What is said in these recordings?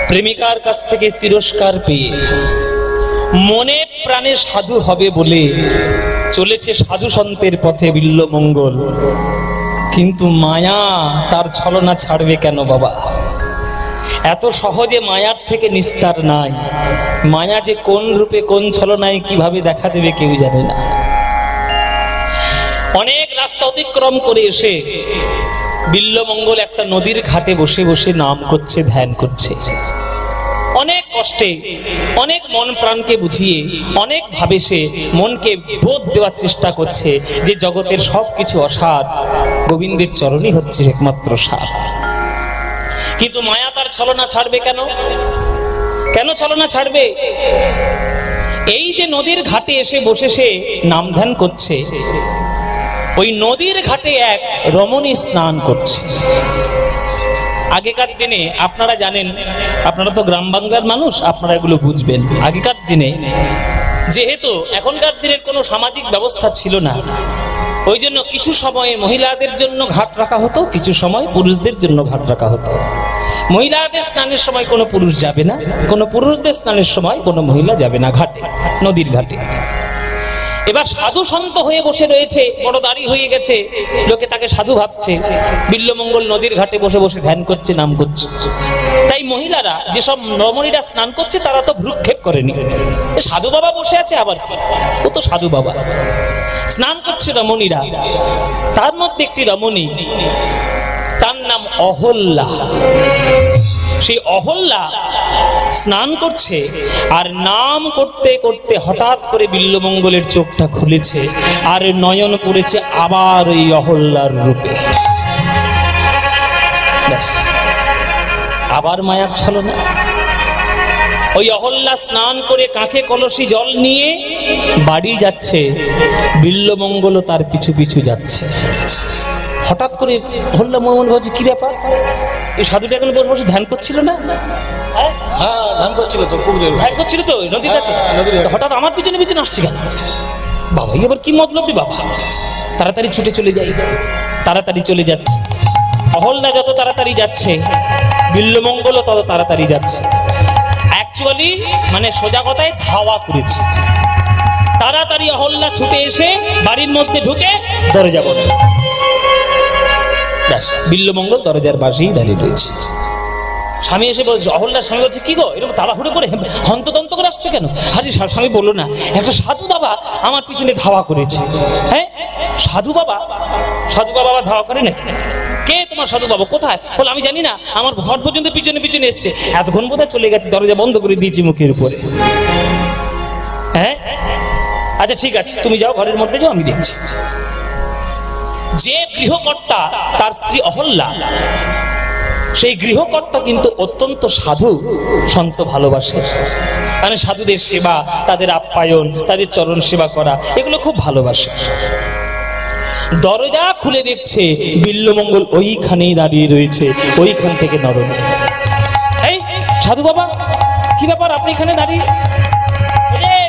প্রেমিকার কাছ থেকে তিরস্কার পেয়ে মনে প্রাণে সাধু হবে বলে চলেছে সাধু সন্তের পথে বিল্বমঙ্গল। কিন্তু মায়া তার ছলনা ছাড়বে কেন বাবা? এত সহজে মায়ার থেকে নিস্তার নাই। মায়া যে কোন রূপে কোন ছলনায় কিভাবে দেখা দেবে কেউ জানে না। অনেক রাস্তা অতিক্রম করে এসে বিল্বমঙ্গল একটা নদীর ঘাটে বসে বসে নাম করছে, ধ্যান করছে। অনেক কষ্টে, অনেক মন প্রাণকে বুঝিয়ে, অনেক ভাবে সে মনকে বোধ দেওয়ার চেষ্টা করছে যে জগতের সবকিছু অসার, গোবিন্দের চরণই হচ্ছে একমাত্র সার। কিন্তু মায়া তার ছলনা ছাড়বে কেন? কেন ছলনা ছাড়বে? এই যে নদীর ঘাটে এসে বসে সে নাম ধ্যান করছে, ওই নদীর ঘাটে এক রমণী স্নান করছে। আগেকার দিনে আপনারা জানেন, আপনারা তো গ্রাম বাংলার মানুষ, আপনারা এগুলো বুঝবেন। আগেকার দিনে যেহেতু এখনকার দিনের কোনো সামাজিক ব্যবস্থা ছিল না, ওই জন্য কিছু সময়ে মহিলাদের জন্য ঘাট রাখা হতো, কিছু সময় পুরুষদের জন্য ঘাট রাখা হতো। মহিলাদের স্নানের সময় কোনো পুরুষ যাবে না, কোনো পুরুষদের স্নানের সময় কোনো মহিলা যাবে না ঘাটে, নদীর ঘাটে। এবার সাধু সন্ত হয়ে বসে রয়েছে, বড় দাড়ি হয়ে গেছে, লোকে তাকে সাধু ভাবছে। বিল্বমঙ্গল নদীর ঘাটে বসে বসে ধ্যান করছে, নাম করছে। তাই মহিলারা, যেসব রমণীরা স্নান করছে, তারা তো ভ্রুক্ষেপ করেনি, সাধু বাবা বসে আছে আবার কি, ও তো সাধু বাবা। স্নান করছে রমণীরা। তার মধ্যে একটি রমণী, তার নাম অহল্যা। সেই অহল্যা স্নান করছে, আর নাম করতে করতে হঠাৎ করে বিল্বমঙ্গলের চোখটা খুলেছে, আর নয়ন পড়েছে আবার ওই অহল্যার রূপে। আবার মায়ার ছলনা। ওই অহল্যা স্নান করে কাঁখে কলসি জল নিয়ে বাড়ি যাচ্ছে, বিল্বমঙ্গলও তার পিছু পিছু যাচ্ছে। হঠাৎ করে অহল্যা মনে মনে ভাবছে, কি ব্যাপার, এই সাধুটা এখন বসে বসে ধ্যান করছিল না? ধ্যান করছিল তো নদীর কাছে, হঠাৎ আমার পিছনে পিছনে আসছে কেন? বাবা এবার কি মতলব বাবা? তাড়াতাড়ি ছুটে চলে যাই। তাড়াতাড়ি চলে যাচ্ছে। অহল্যা যত তাড়াতাড়ি যাচ্ছে, বিল্বমঙ্গলও তত তাড়াতাড়ি যাচ্ছে। অ্যাকচুয়ালি মানে সোজা কথায় ধাওয়া করেছে। তাড়াতাড়ি অহল্যা ছুটে এসে বাড়ির মধ্যে ঢুকে দরজা বন্ধ। বিল্বমঙ্গল দরজার পাশেই দাঁড়িয়ে রয়েছে। স্বামী এসে বলছে, অহল্যার স্বামী বলছে, কি গো এরকম তাড়াহুড়ো করে হন্তদন্ত করে আসছো কেন? হাজি স্বামী বললো না, একটা সাধু বাবা আমার পিছনে ধাওয়া করেছে। হ্যাঁ, সাধু বাবা? সাধু বাবা আবার ধাওয়া করে নাকি? কে তোমার সাধু বাবা? কোথায়? বলে আমি জানি না, আমার ঘর পর্যন্ত পিছনে পিছনে এসছে, এতক্ষণ বোধহয় চলে গেছে, দরজা বন্ধ করে দিয়েছি মুখের উপরে। হ্যাঁ, আচ্ছা ঠিক আছে, তুমি যাও, ঘরের মধ্যে যাও, আমি দেখছি। যে গৃহকর্তা, তার স্ত্রী অহল্যা, সেই গৃহকর্তা কিন্তু অত্যন্ত সাধু সন্ত ভালোবাসে। মানে সাধুদের সেবা, তাদের আপ্যায়ন, তাদের চরণ সেবা করা, এগুলো খুব ভালোবাসে। দরজা খুলে দেখছে বিল্বমঙ্গল ওইখানেই দাঁড়িয়ে রয়েছে, ওইখান থেকে নরম। এই সাধু বাবা, কি ব্যাপার আপনি এখানে দাঁড়িয়ে?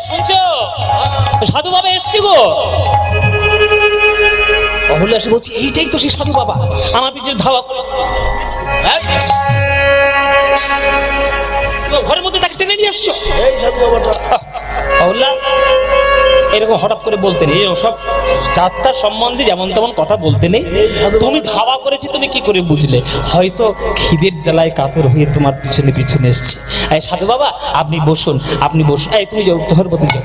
শুনছো, সাধু বাবা এসছি গো। অহল্যা এসে বলছি, এইটাই তো সেই সাধু বাবা, আমার পিছনে ধাওয়া। ঘরের মধ্যে তাকে টেনে নিয়ে আসছো? অহল্যা এরকম হঠাৎ করে বলতে নেই, সব যাত্রার সম্বন্ধে যেমন তেমন কথা বলতে নেই। তুমি ধাওয়া করেছি, তুমি কি করে বুঝলে? হয়তো খিদের জ্বালায় কাতর হয়ে তোমার পিছনে পিছনে এসছে। এই সাধু বাবা আপনি বসুন, আপনি বসুন। এই তুমি যাও, তোর প্রতি যাও।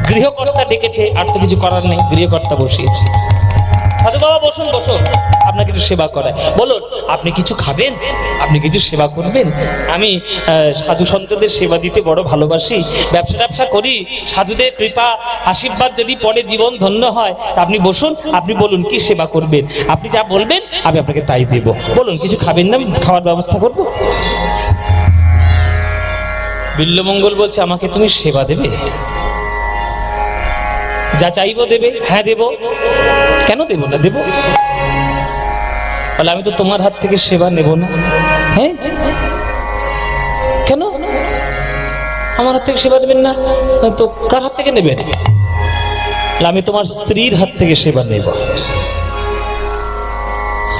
গৃহকর্তা ডেকেছে, আর তো কিছু করার নেই, গৃহকর্তা বসিয়েছে। সাধু বাবা বসুন, বসুন, আপনাকে একটু সেবা করায়। বলুন, আপনি কিছু খাবেন? আপনি কিছু সেবা করবেন? আমি সাধু সন্তদের সেবা দিতে বড় ভালোবাসি, ব্যবসা করি, সাধুদের কৃপা আশীর্বাদ যদি পরে জীবন ধন্য হয়। আপনি বসুন, আপনি বলুন কি সেবা করবেন, আপনি যা বলবেন আমি আপনাকে তাই দেব। বলুন কিছু খাবেন না, আমি খাওয়ার ব্যবস্থা করব। বিল্বমঙ্গল বলছে, আমাকে তুমি সেবা দেবে? যা চাইবো দেবে? হ্যাঁ দেব। কেন দেব না? দেব। তাহলে আমি তো তোমার হাত থেকে সেবা নেব না। হ্যাঁ, কেন আমার হাত থেকে সেবা দেবেন না? তো কার হাত থেকে নেবেন? আমি তোমার স্ত্রীর হাত থেকে সেবা নেব।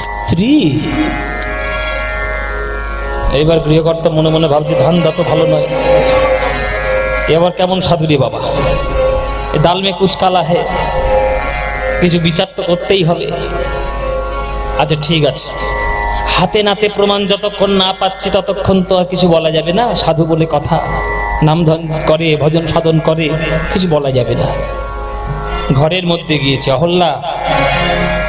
স্ত্রী? এইবার গৃহকর্তা মনে মনে ভাবছে ধান্দা তো ভালো নয়, এবার কেমন সাধু রে বাবা, দাল মে কুচ কালা হে, কিছু বিচার তো করতেই হবে। আচ্ছা ঠিক আছে, হাতে নাতে প্রমাণ যতক্ষণ না পাচ্ছি ততক্ষণ তো আর কিছু বলা যাবে না। সাধু বলে কথা, নাম ধন করে, ভজন সাধন করে, কিছু বলা যাবে না। ঘরের মধ্যে গিয়েছে, অহল্যা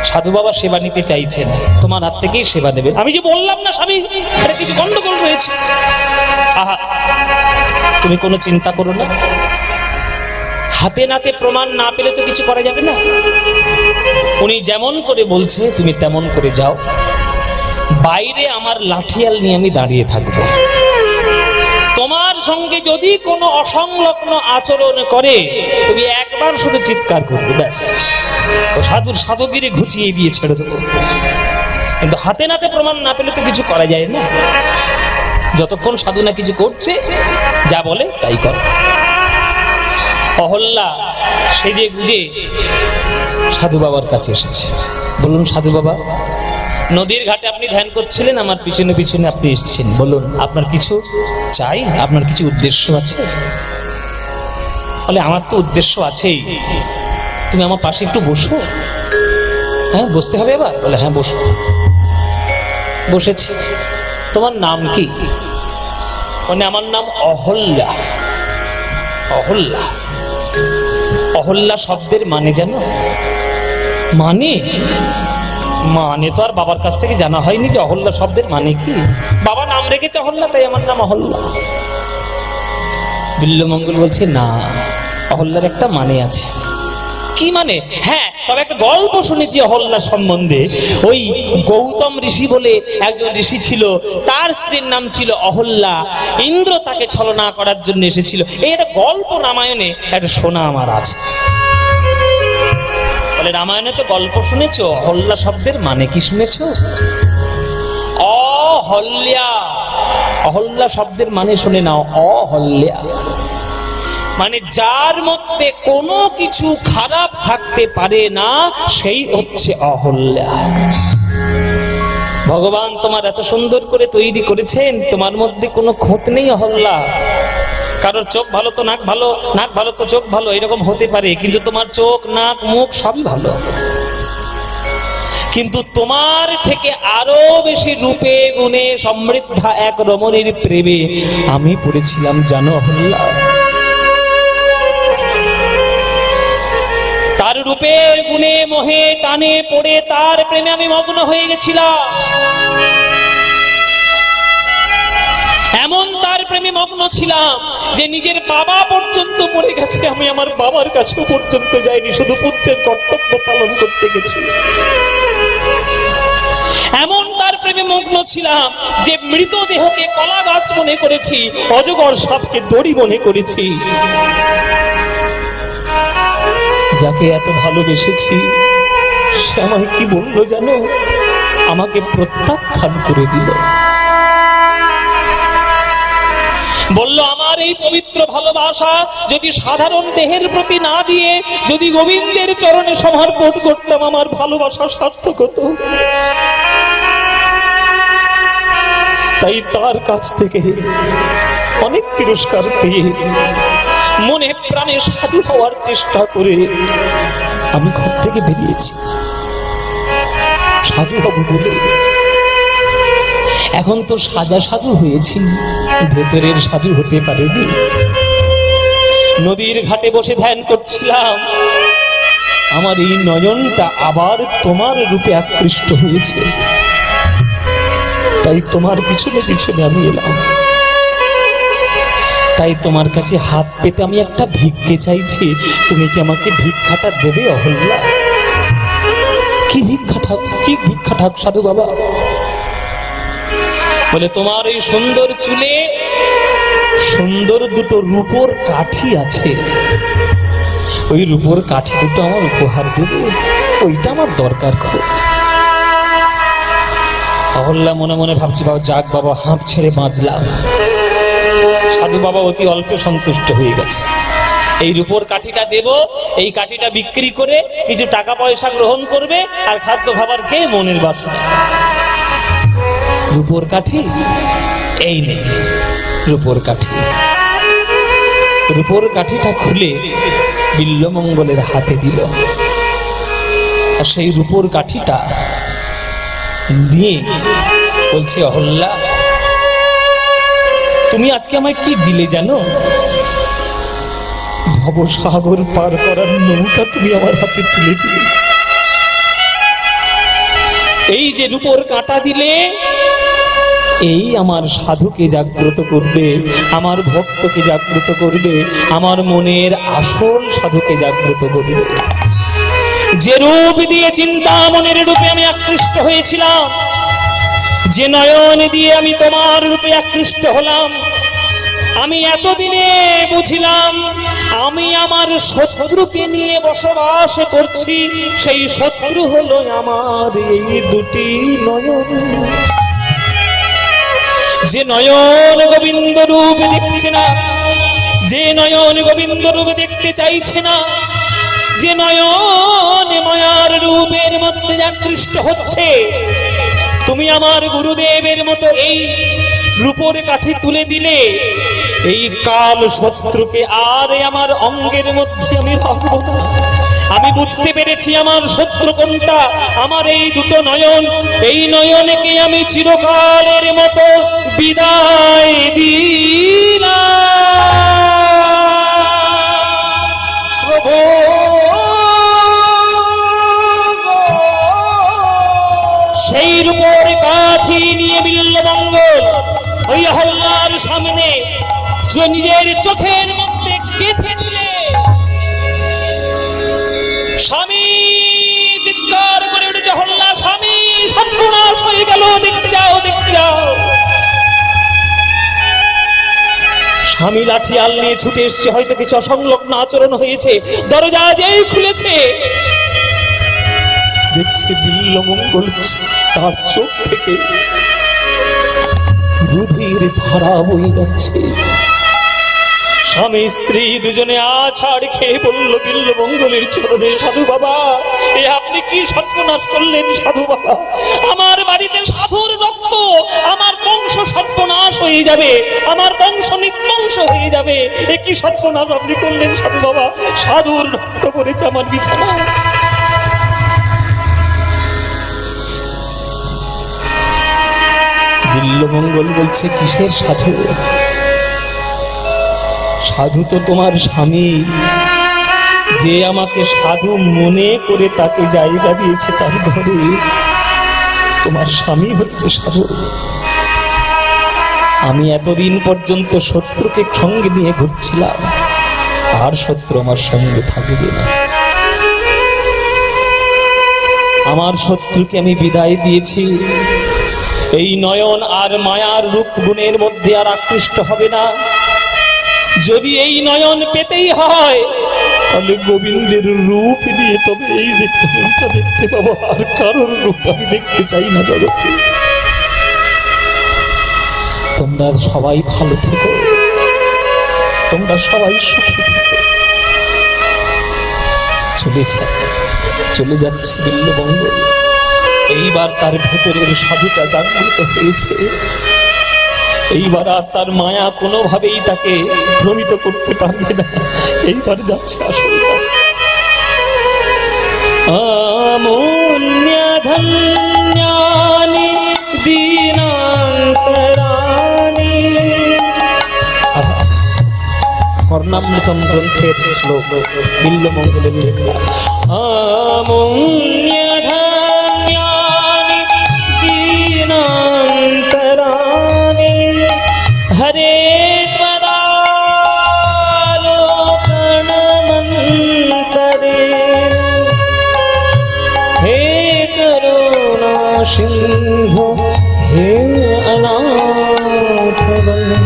সাধু বাবা সেবা নিতে চাইছেন, তোমার হাত থেকেই সেবা নেবে। আমি যে বললাম না স্বামী, এটা কিছু গন্ডগোল রয়েছে। আহা, তুমি কোনো চিন্তা করো না, হাতে নাতে প্রমাণ না পেলে তো কিছু করা যাবে না। উনি যেমন করে বলছে তুমি তেমন করে যাও, বাইরে আমার লাঠিয়াল নিয়ে আমি দাঁড়িয়ে থাকবো। তোমার সঙ্গে যদি কোনো অসংলগ্ন আচরণ করে তুমি একবার শুধু চিৎকার করবে, ব্যাস সাধুর সাধুগিরি ঘুচিয়ে দিয়ে ছেড়ে দেবো। কিন্তু হাতে নাতে প্রমাণ না পেলে তো কিছু করা যায় না। যতক্ষণ সাধু না কিছু করছে, যা বলে তাই কর। অহল্যা সেজে গুজে সাধু বাবার কাছে এসেছে। বলুন সাধু বাবা, নদীর ঘাটে আপনি ধ্যান করছিলেন, আমার পিছনে পিছনে আপনি এসেছেন, বলুন আপনার কিছু চাই, আপনার কিছু উদ্দেশ্য আছে? বলে আমার তো উদ্দেশ্য আছেই, তুমি আমার পাশে একটু বসো। হ্যাঁ বসতে হবে এবার? বলে হ্যাঁ বসো। বসেছি। তোমার নাম কি? মানে আমার নাম অহল্যা। অহল্যা, অহল্যা শব্দের মানে জানো? মানে মানে তো আর বাবার কাছ থেকে জানা হয়নি যে অহল্যা শব্দের মানে কি। বাবা নাম রেখেছে অহল্যা, তাই আমার নাম অহল্যা। বিল্বমঙ্গল বলছে না, অহল্যার একটা মানে আছে। কি মানে? হ্যাঁ, তবে একটা গল্প শুনেছি অহল্যা সম্বন্ধে। ওই গৌতম ঋষি বলে একজন ঋষি ছিল, তার স্ত্রীর নাম ছিল অহল্যা। ইন্দ্র তাকে ছলনা করার জন্য এসেছিল। এই একটা গল্প রামায়ণে একটা শোনা আমার আছে। বলে রামায়ণে তো গল্প শুনেছো, অহল্যা শব্দের মানে কি শুনেছো? অহল্যা, অহল্যা শব্দের মানে শুনে নাও, অহল্যা মানে যার মধ্যে কোনো কিছু খারাপ থাকতে পারে না, সেই হচ্ছে অহল্যা। ভগবান তোমার এত সুন্দর করে তৈরি করেছেন, তোমার মধ্যে কোনো খোঁত নেই অহল্যা। কারোর চোখ ভালো তো নাক ভালো, নাক ভালো তো চোখ ভালো, এরকম হতে পারে, কিন্তু তোমার চোখ নাক মুখ সবই ভালো। কিন্তু তোমার থেকে আরো বেশি রূপে গুণে সমৃদ্ধা এক রমণীর প্রেমে আমি পড়েছিলাম জানো অহল্যা। তার রূপের গুণে মোহে টানে পড়ে তার প্রেমে আমি মগ্ন হয়ে গেছিলাম। এমন তার প্রেমে মগ্ন ছিলাম যে নিজের বাবা পর্যন্ত মরে গেছে, আমি আমার বাবার কাছেও পর্যন্ত যাইনি, শুধু পুত্রের কর্তব্য পালন করতে গেছি। এমন তার প্রেমে মগ্ন ছিলাম যে মৃতদেহকে কলা গাছ মনে করেছি, অজগর সাপকে দড়ি মনে করেছি। যাকে এত ভালোবেসেছি সে আমায় কি বললো জানো? আমাকে প্রত্যাখ্যান করে দিল। বলল আমার এই পবিত্র ভালোবাসা যদি সাধারণ দেহের প্রতি না দিয়ে যদি গোবিন্দের চরণে সমর্পণ করতাম, আমার ভালোবাসা সার্থক হতো। তাই তার কাছ থেকে অনেক তিরস্কার পেয়ে মনে প্রাণে সাধু হওয়ার চেষ্টা করে আমি ঘর থেকে বেরিয়েছি সাধু হব বলে। এখন তো সাজা সাধু হয়েছি, ভেতরের সাধু হতে পারেনি। নদীর ঘাটে বসে ধ্যান করছিলাম, আমার এই নয়নটা আবার তোমার রূপে আকৃষ্ট হয়েছে। তাই তোমার পিছনে পিছনে আমি এলাম। তাই তোমার কাছে হাত পেতে আমি একটা ভিক্ষে চাইছি, তুমি কি আমাকে ভিক্ষাটা দেবে অহল্যা? কি ভিক্ষা ঠাক সাধু বাবা? বলে তোমার এই সুন্দর চুলে সুন্দর দুটো রূপোর কাঠি আছে, ওই রূপোর কাঠি দুটো আমার উপহার দেবে, ওইটা আমার দরকার খুব। অহল্যা মনে মনে ভাবছি বাবা যাক বাবা, হাঁপ ছেড়ে বাঁচলাম। সাধু বাবা অতি অল্পে সন্তুষ্ট হয়ে গেছে। এই রূপোর কাঠিটা দেব, এই কাঠিটা বিক্রি করে কিছু টাকা পয়সা গ্রহণ করবে আর খাদ্য খাবার খেয়ে মনের বাসনা। রূপোর কাঠি এই নে রূপোর কাঠি। রূপোর কাঠিটা খুলে বিল্বমঙ্গলের হাতে দিল। আর সেই রূপোর কাঠিটা দিয়ে বলছে, অহল্যা তুমি আজকে আমায় কি দিলে জানো? ভবসাগর পার করার নৌকা তুমি আমার হাতে তুলে দিলে। এই যে রূপোর কাঁটা দিলে, এই আমার সাধুকে জাগ্রত করবে, আমার ভক্তকে জাগ্রত করবে, আমার মনের আসল সাধুকে জাগ্রত করবে। যে রূপ দিয়ে চিন্তামনের রূপে আমি আকৃষ্ট হয়েছিলাম, যে নয়ন দিয়ে আমি তোমার রূপে আকৃষ্ট হলাম, আমি এতদিনে বুঝলাম আমি আমার শত্রুকে নিয়ে বসবাস করছি। সেই শত্রু হলো আমার এই দুটি নয়ন। যে নয়ন গোবিন্দ রূপ দেখছে না, যে নয়ন গোবিন্দ রূপ দেখতে চাইছে না, যে নয়ন মায়ার রূপের মধ্যে আকৃষ্ট হচ্ছে, তুমি আমার গুরুদেবের মতো এই রূপোর কাঠি তুলে দিলে, এই কাল শত্রুকে আর আমার অঙ্গের মধ্যে আমি রাখবো না। আমি বুঝতে পেরেছি আমার শত্রু কোনটা, আমার এই দুটো নয়ন। এই নয়নকে আমি চিরকালের মতো বিদায় দিলাম। প্রভু সেই রূপোর কাঠি নিয়ে বিল্বমঙ্গল ওই অহল্যার সামনে নিজের চোখের মধ্যে গেঁথে দিলে। স্বামী চিৎকার করে উঠেছে, অহল্যা স্বামী সর্বনাশ হয়ে গেল, দেখতে যাও দেখতে যাও। স্বামী লাঠিয়াল নিয়ে ছুটে এসছে, হয়তো কিছু অসংলগ্ন আচরণ হয়েছে। দরজা যেই খুলেছে, দেখছে বিল্বমঙ্গল তার চোখ থেকে রুধির ধারা বয়ে যাচ্ছে। স্বামী স্ত্রী দুজনে আছাড় খেয়ে বলল বিল্বমঙ্গলের চরণে, সাধু বাবা এ আপনি কি সর্বনাশ করলেন? সাধু বাবা আমার বাড়িতে সাধুর রক্ত, আমার বংশ সর্বনাশ হয়ে যাবে, আমার বংশ নির্বংশ হয়ে যাবে। এ কি সর্বনাশ আপনি করলেন সাধু বাবা? সাধুর রক্ত পড়েছে আমার বিছানা। বিল্বমঙ্গল বলছে, কিসের সাধু? সাধু তো তোমার স্বামী, যে আমাকে সাধু মনে করে তাকে জায়গা দিয়েছে তার ঘরে। তোমার স্বামী হচ্ছে সাধু। আমি এতদিন পর্যন্ত শত্রুকে সঙ্গে নিয়ে ঘুরছিলাম, আর শত্রু আমার সঙ্গে থাকবে না। আমার শত্রুকে আমি বিদায় দিয়েছি। এই নয়ন আর মায়ার রূপ গুণের মধ্যে আর আকৃষ্ট হবে না। যদি এই নয়ন পেতেই হয়, তাহলে গোবিন্দের রূপ নিয়ে তবে এই রূপটা দেখতে পাবো। আর কারোর রূপ আমি দেখতে চাই না জগতে। তোমরা সবাই ভালো থেকো, তোমরা সবাই সুখী থেকো। চলে যাচ্ছে বিল্বমঙ্গল। এইবার তার ভেতরের সাধুটা জাগ্রত হয়েছে। এইবার আর তার মায়া কোনোভাবেই তাকে ভ্রমিত করতে পারবে না। এইবার যাচ্ছে আসল রাস্তা। আমুন্যধন্যানি দীনান্তরানি। কর্ণামৃতম গ্রন্থের শ্লোক, বিল্বমঙ্গলের লেখা। আমুন্যধন্যানি দীনান্তরানি হরে ত্বদালোকনমন্তরে হে করুণা সিন্ধু হে অনাথ বন্ধু।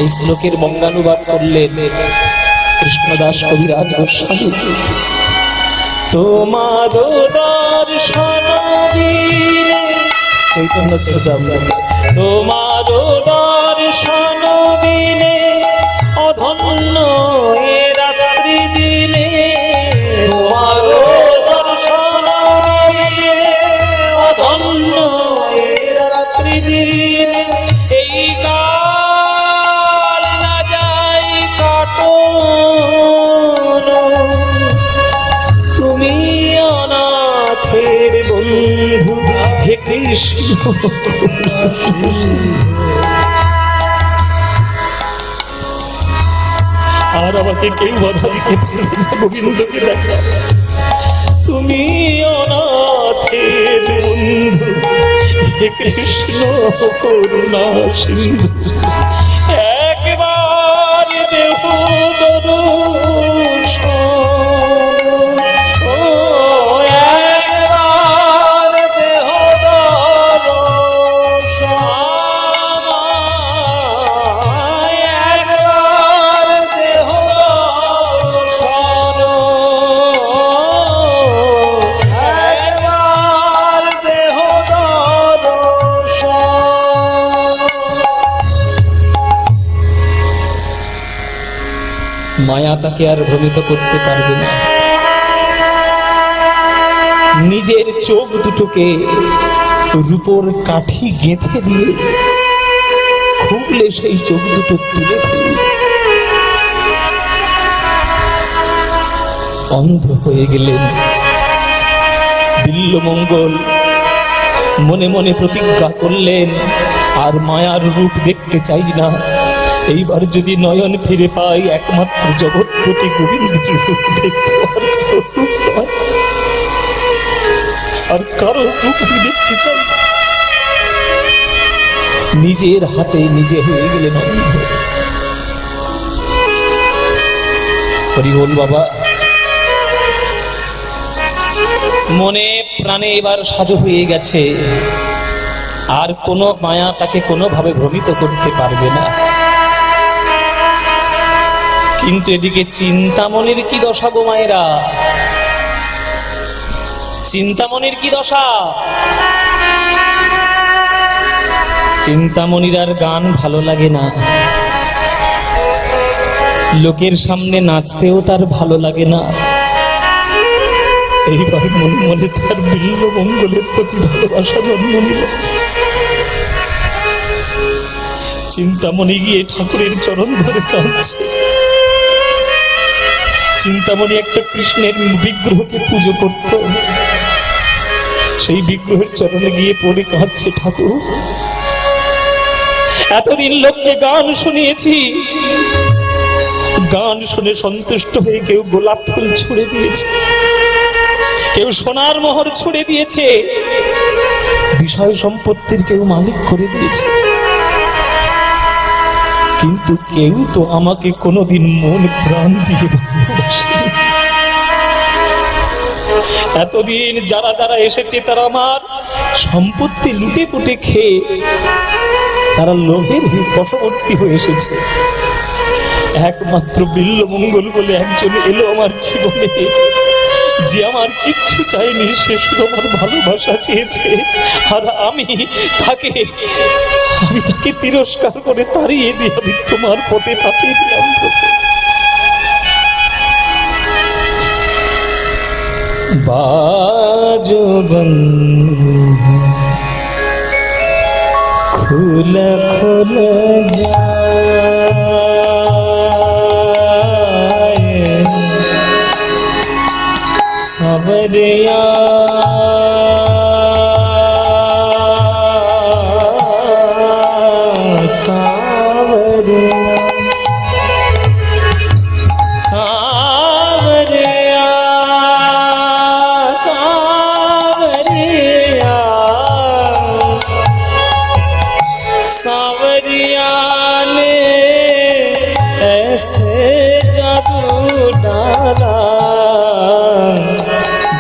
এই শ্লোকের বঙ্গানুবাদ করলেন কৃষ্ণদাস কবিরাজ গোস্বামী। তোমার দর্শন চৈতন্য চরিতামৃত, তোমার দর্শন বিনে কৃষ্ণ আর আমাকে কেউ বাধা দিতে পারবে না। গোবিন্দকে দেখা, তুমি অনাথের বন্ধু, হে কৃষ্ণ করুণা সিন্ধু, একবার দেহ দর্শন, ও একবার দেহ দর্শন, একবার দেহ দর্শন, একবার দেহ দর্শন। মায়া তাকে আর ভ্রমিত করতে পারবে না। নিজের চোখ দুটোকে রূপোর কাঠি গেঁথে দিয়ে খুবলে সেই চোখ দুটো তুলে ফেলে অন্ধ হয়ে গেলেন। বিল্বমঙ্গল মনে মনে প্রতিজ্ঞা করলেন, আর মায়ার রূপ দেখতে চাই না। এইবার যদি নয়ন ফিরে পাই, একমাত্র জগৎপতি গোবিন্দের রূপ দেখতে, আর কারো রূপ আমি দেখতে চাই না। নিজের হাতে নিজে হয়ে গেলেন অন্ধ। হরি বল বাবা। মনে প্রাণে এবার সাজু হয়ে গেছে, আর কোনো মায়া তাকে কোনোভাবে ভ্রমিত করতে পারবে না। কিন্তু এদিকে চিন্তামণির কি দশা গো মায়েরা, চিন্তামণির কি দশা। চিন্তামণির আর গান ভালো লাগে না, লোকের সামনে নাচতেও তার ভালো লাগে না। এইবার মনে মনে তার বিল্বমঙ্গলের প্রতি ভালোবাসা জন্ম নিল। চিন্তামণি গিয়ে ঠাকুরের চরণ ধরে কাঁদছে। চিন্তামণি একটা কৃষ্ণের বিগ্রহকে পুজো করত, সেই বিগ্রহের চরণে গিয়ে পড়ে কাঁদছে, ঠাকুর এতদিন লোককে গান শুনিয়েছি, গান শুনে সন্তুষ্ট হয়ে কেউ গোলাপ ফুল ছুঁড়ে দিয়েছে, কেউ সোনার মোহর ছুঁড়ে দিয়েছে, বিষয় সম্পত্তির কেউ মালিক করে দিয়েছে, কিন্তু কেউ তো আমাকে কোনোদিন মন প্রাণ দিয়ে ভালোবাসেনি। এতদিন যারা যারা এসেছে তারা আমার সম্পত্তি লুটে পুটে খেয়ে তারা লোভের বশবর্তী হয়ে এসেছে। একমাত্র বিল্বমঙ্গল বলে একজন এলো আমার জীবনে, যে আমার কিচ্ছু চাইনি, সে শুধু আমার ভালোবাসা চেয়েছে, আর আমি তাকে তিরস্কার করে তাড়িয়ে দিয়ে আমি তোমার পথে পাঠিয়ে দিলাম। বাজো বন্ধু খুল খুল যায় সবরিয়া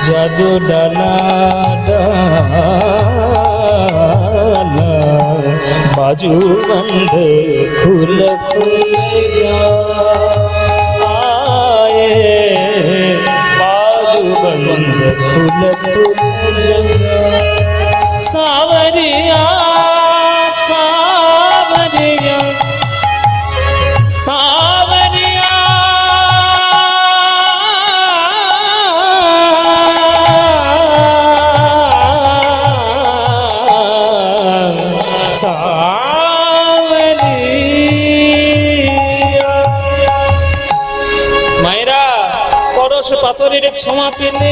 जादू डाला डाला बाजू बंद खुल खुल आए बाजू बंद खुल खुल सावरिया सावरिया सावरिया পাথরের ছোঁয়া পেলে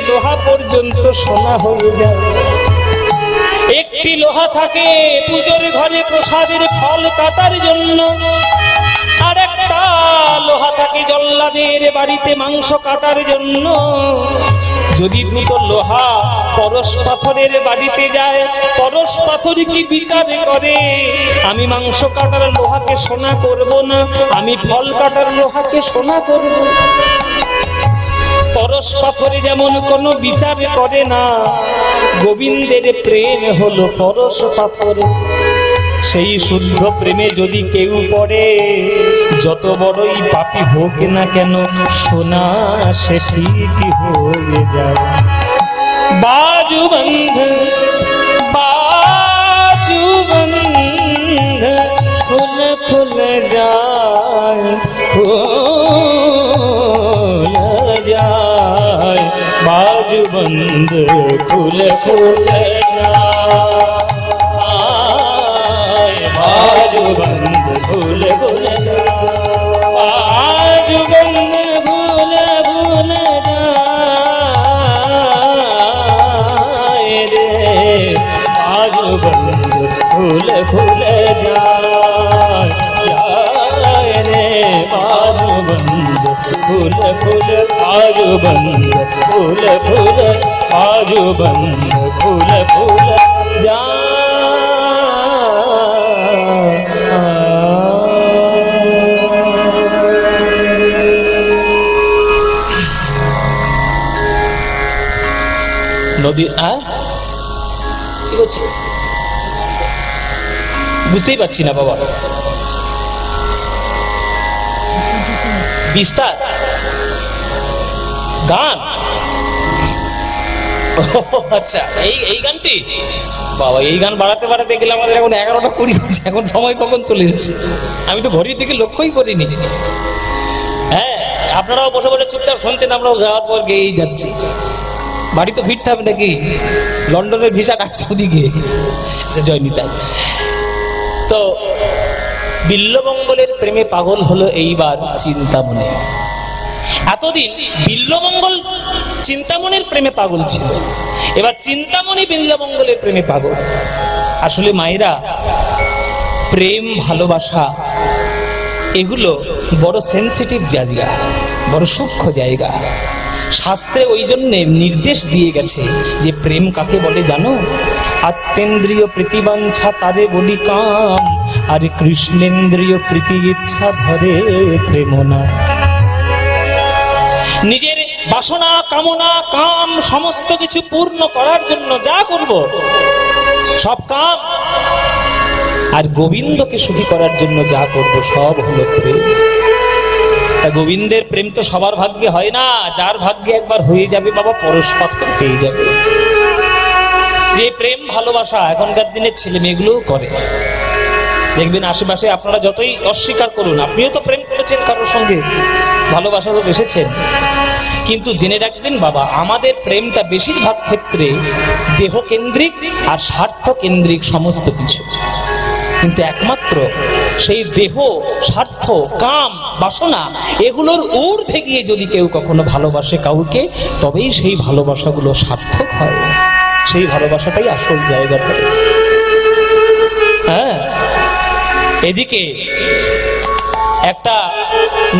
লোহা পর্যন্ত সোনা হয়ে যায়। একটু একটি লোহা থাকে পুজোর ঘরে প্রসাদের ফল কাটার জন্য, আর একটা লোহা থাকে জল্লাদের বাড়িতে মাংস কাটার জন্য। যদি দুটো লোহা পরশ পাথরের বাড়িতে যায়, পরশ পাথর কি বিচার করে? আমি মাংস কাটার লোহাকে সোনা করব না, আমি ফল কাটার লোহাকে সোনা করব। পরশ পাথরে যেমন কোনো বিচার করে না, গোবিন্দের প্রেম হলো পরশ পাথরে। সেই শুদ্ধ প্রেমে যদি কেউ পড়ে, যত বড়ই পাপী হোক না কেন, সোনা সে ঠিকই হয়ে যায়। বাজু বন্ধ বাজু বন্ধ ফুল ফুল যায়, ফুল যায়, বাজু বন্ধ ফুল ফুল যায়, बाजू बंद भूल भूल बाजू बंद भूल भूल जाए रे, बाजू बंद भूल भूल जाए रे, बाजू बंद भूल भूल बाजू बंद भूल भूल बाजू बंद भूल भूल जाए। নদী কি বলছি বুঝতেই পারছি না বাবা। বিস্তার গান, আচ্ছা এই গানটি বাবা, এই গান বাড়াতে বাড়াতে গেলে আমাদের এখন 11টা 20 বাজে, এখন সময় কখন চলে এসেছে আমি তো ঘড়ির দিকে লক্ষ্যই করিনি। হ্যাঁ, আপনারাও বসে বসে চুপচাপ শুনছেন, আমরাও যাওয়ার পর গেয়েই যাচ্ছি। বাড়ি তো ফিরতে হবে নাকি, লন্ডনের ভিসা ডাকছে ওদিকে। জয়নিতাই তো বিল্লমঙ্গলের প্রেমে পাগল হলো এইবার চিন্তামণি। এতদিন বিল্লমঙ্গল চিন্তামণির প্রেমে পাগল ছিল, এবার চিন্তামণি বিল্লমঙ্গলের প্রেমে পাগল। আসলে মায়েরা, প্রেম ভালোবাসা এগুলো বড় সেন্সিটিভ জায়গা, বড় সূক্ষ্ম জায়গা। শাস্ত্রে ওই জন্য নির্দেশ দিয়ে গেছে যে প্রেম কাকে বলে জানো? আত্মেন্দ্রিয় প্রীতিবাঞ্ছা তারে বলি কাম, আর কৃষ্ণেন্দ্রিয় প্রীতি ইচ্ছা ধরে প্রেম না। নিজের বাসনা কামনা কাম সমস্ত কিছু পূর্ণ করার জন্য যা করব সব কাম, আর গোবিন্দকে সুখী করার জন্য যা করব সব হলো প্রেম। তা গোবিন্দের প্রেম তো সবার ভাগ্যে হয় না, যার ভাগ্যে একবার হয়ে যাবে বাবা পরশপাথর পেয়ে যাবে। যে প্রেম ভালোবাসা এখনকার দিনের ছেলে মেয়েগুলোও করে, দেখবেন আশেপাশে আপনারা যতই অস্বীকার করুন, আপনিও তো প্রেম করেছেন কারোর সঙ্গে, ভালোবাসা তো বেসেছেন, কিন্তু জেনে রাখবেন বাবা, আমাদের প্রেমটা বেশিরভাগ ক্ষেত্রে দেহ কেন্দ্রিক আর স্বার্থ কেন্দ্রিক সমস্ত কিছু। কিন্তু একমাত্র সেই দেহ স্বার্থ কাম বাসনা এগুলোর ঊর্ধ্বে গিয়ে যদি কেউ কখনো ভালোবাসে কাউকে, তবেই সেই ভালোবাসাগুলো সার্থক হয়, সেই ভালোবাসাটাই আসল জায়গা ধরে। হ্যাঁ, এদিকে একটা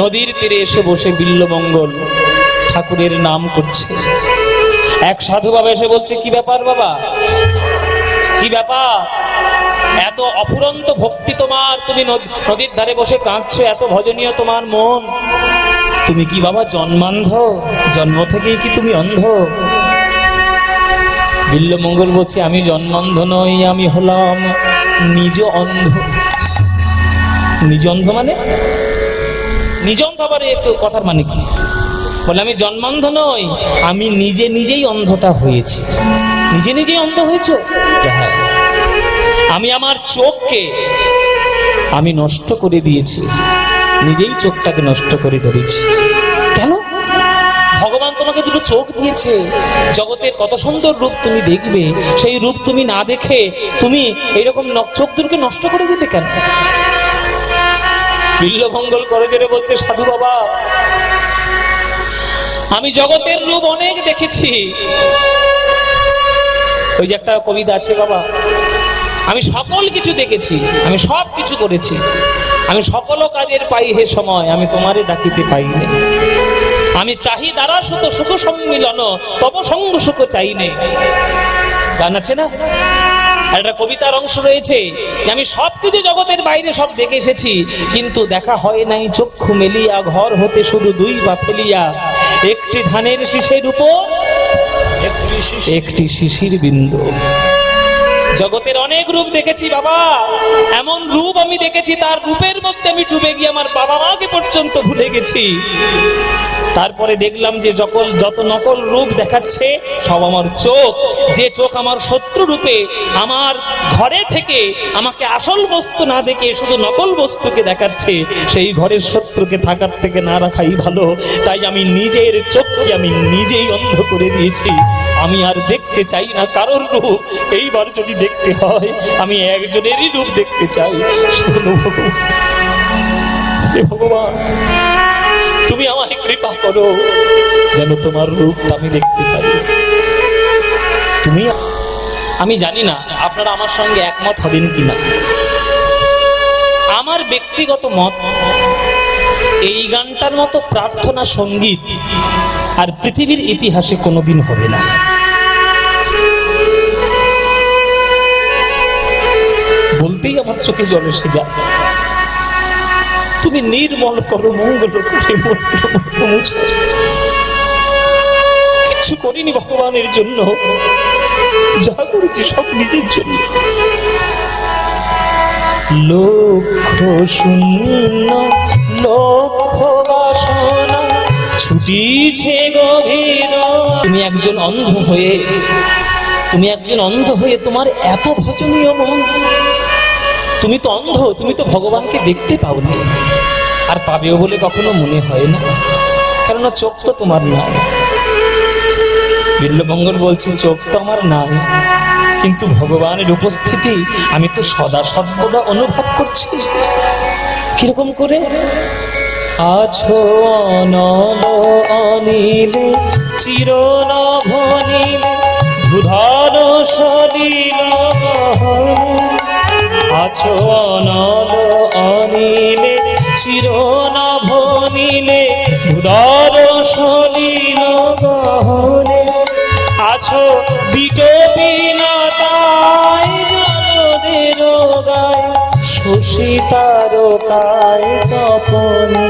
নদীর তীরে এসে বসে বিল্লমঙ্গল ঠাকুরের নাম করছে। এক সাধু বাবা এসে বলছে, কি ব্যাপার বাবা, কি ব্যাপার, এত অফুরন্ত ভক্তি তোমার, তুমি নদীর ধারে বসে কাঁদছো, এত ভজনীয় তোমার মন, তুমি কি বাবা জন্মান্ধ, জন্ম থেকেই কি তুমি অন্ধ? বিল্লমঙ্গল বলছে, আমি জন্মান্ধ নই, আমি হলাম নিজ অন্ধ। নিজ অন্ধ মানে? নিজ অন্ধ আবার একটু কথার মানে কি? বলে আমি জন্মান্ধ নই, আমি নিজে নিজেই অন্ধটা হয়েছি। নিজে নিজেই অন্ধ হয়েছো? হ্যাঁ, আমি আমার চোখকে আমি নষ্ট করে দিয়েছি, নিজেই চোখটাকে নষ্ট করে ধরেছি। কেন? ভগবান তোমাকে দুটো চোখ দিয়েছে, জগতের কত সুন্দর রূপ তুমি দেখবে, সেই রূপ তুমি না দেখে তুমি এইরকম চোখ দুটোকে নষ্ট করে দিলে কেন? বিল্লমঙ্গল করজোড়ে বলতে, সাধু বাবা, আমি জগতের রূপ অনেক দেখেছি, ওই যে একটা কবিতা আছে, বাবা আমি সকল কিছু দেখেছি, আমি সব কিছু করেছি, আমি সকল কাজের পাই হে সময়, আমি তোমারে ডাকিতে পাইনি। আমি চাহি দ্বারা শত সুখ সম্মিলন, তব সঙ্গ সুখ চাই নেই। গান আছে না, একটা কবিতার অংশ রয়েছে যে আমি সবকিছু জগতের বাইরে সব দেখে এসেছি, কিন্তু দেখা হয় নাই চক্ষু মেলিয়া, ঘর হতে শুধু দুই পা ফেলিয়া, একটি ধানের শীষের উপর একটি শিশির বিন্দু। জগতের অনেক রূপ দেখেছি বাবা, এমন রূপ আমি দেখেছি তার রূপের মধ্যে আমি ডুবে গিয়ে আমার বাবা মাকে পর্যন্ত ভুলে গেছি। তারপরে দেখলাম যে যত নকল রূপ দেখাচ্ছে সব আমার চোখ, যে চোখ আমার শত্রু রূপে আমার ঘরে থেকে আমাকে আসল বস্তু না দেখে শুধু নকল বস্তুকে দেখাচ্ছে, সেই ঘরের শত্রুকে থাকার থেকে না রাখাই ভালো। তাই আমি নিজের চোখকে আমি নিজেই অন্ধ করে দিয়েছি। আমি আর দেখতে চাই না কারোর রূপ। এইবার যদি দেখতে হয় আমি একজনেরই রূপ দেখতে চাই। ভগবান তুমি আমায় কৃপা করো যেন তোমার রূপ আমি দেখতে পারি। তুমি, আমি জানি না আপনারা আমার সঙ্গে একমত হবেন কিনা, আমার ব্যক্তিগত মত এই গানটার মতো প্রার্থনা সঙ্গীত আর পৃথিবীর ইতিহাসে কোনোদিন হবে না। বলতেই আমার চোখে জল এসে যায়। তুমি নির্মল করো, মঙ্গল করে কিছু করিনি ভগবানের জন্য, যা করেছি সব নিজের জন্য। লক্ষ শূন্য লক্ষ বাসনা ছুটিছে গভীর। তুমি একজন অন্ধ হয়ে তোমার এত ভজনীয় মন। তুমি তো অন্ধ, তুমি তো ভগবানকে দেখতে পাওনি, আর পাবেও বলে কখনো মনে হয় না, কেননা চোখ তো তোমার নাই। বিল্লমঙ্গল বলছে চোখ তো আমার নাই, কিন্তু ভগবানের উপস্থিতি আমি তো সদা সর্বদা অনুভব করছি। কিরকম করে? আছো অনল অনিলে চিরনভনীলে ধুধর সলিল, আছো অনল অনিলে চিরনভনীলে ধুধর সলিল গহনে, আছো বিটবিনতায় জনদের গায় শশী তারকায় তপনে।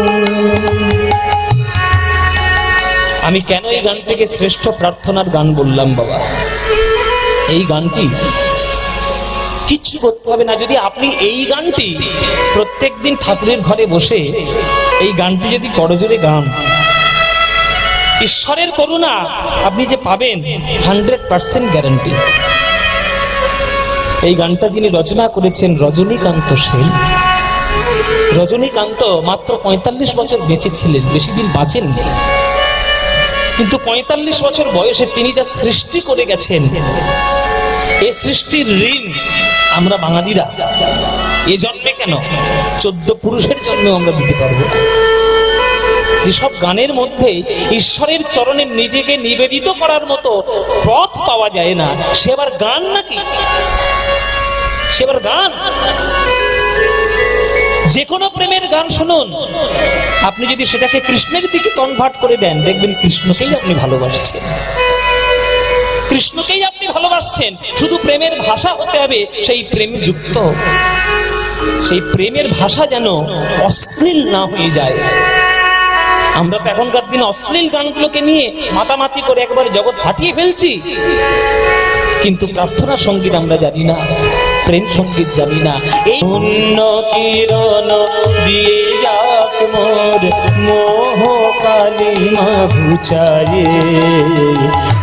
আমি কেন এই গানটিকে শ্রেষ্ঠ প্রার্থনার গান বললাম বাবা? এই গানটি কিচ্ছু করতে হবে না। যদি আপনি এই গানটি প্রত্যেক দিন ঠাকুরের ঘরে বসে এই গানটি যদি করজোরে গান, ঈশ্বরের করুণা আপনি যে পাবেন 100% গ্যারান্টি। এই গানটা যিনি রচনা করেছেন রজনীকান্ত সেন। রজনীকান্ত মাত্র 45 বছর বেঁচে ছিলেন, বেশি দিন বাঁচেননি, কিন্তু 45 বছর বয়সে তিনি যা সৃষ্টি করে গেছেন, এই সৃষ্টির ঋণ আমরা বাঙালিরা এ জন্মে কেন 14 পুরুষের জন্মেও আমরা দিতে পারবো না। যেসব গানের মধ্যে ঈশ্বরের চরণে নিজেকে নিবেদিত করার মতো পথ পাওয়া যায় না, সে আবার গান নাকি? সে আবার গান? যে কোনো প্রেমের গান শুনুন, আপনি যদি সেটাকে কৃষ্ণের দিকে কনভার্ট করে দেন, দেখবেন কৃষ্ণকেই আপনি ভালোবাসছেন, কৃষ্ণকেই আপনি ভালোবাসছেন। শুধু প্রেমের ভাষা হতে হবে সেই প্রেম যুক্ত, সেই প্রেমের ভাষা যেন অশ্লীল না হয়ে যায়। আমরা তো এখনকার দিনে অশ্লীল গানগুলোকে নিয়ে মাতামাতি করে একবারে জগৎ ফাটিয়ে ফেলছি, কিন্তু প্রার্থনা সঙ্গীত আমরা জানি না, প্রেম সঙ্গীত জানি না। এই পুণ্য কিরণ দিয়ে যাক মোর মোহ কালিমা ঘুচায়ে,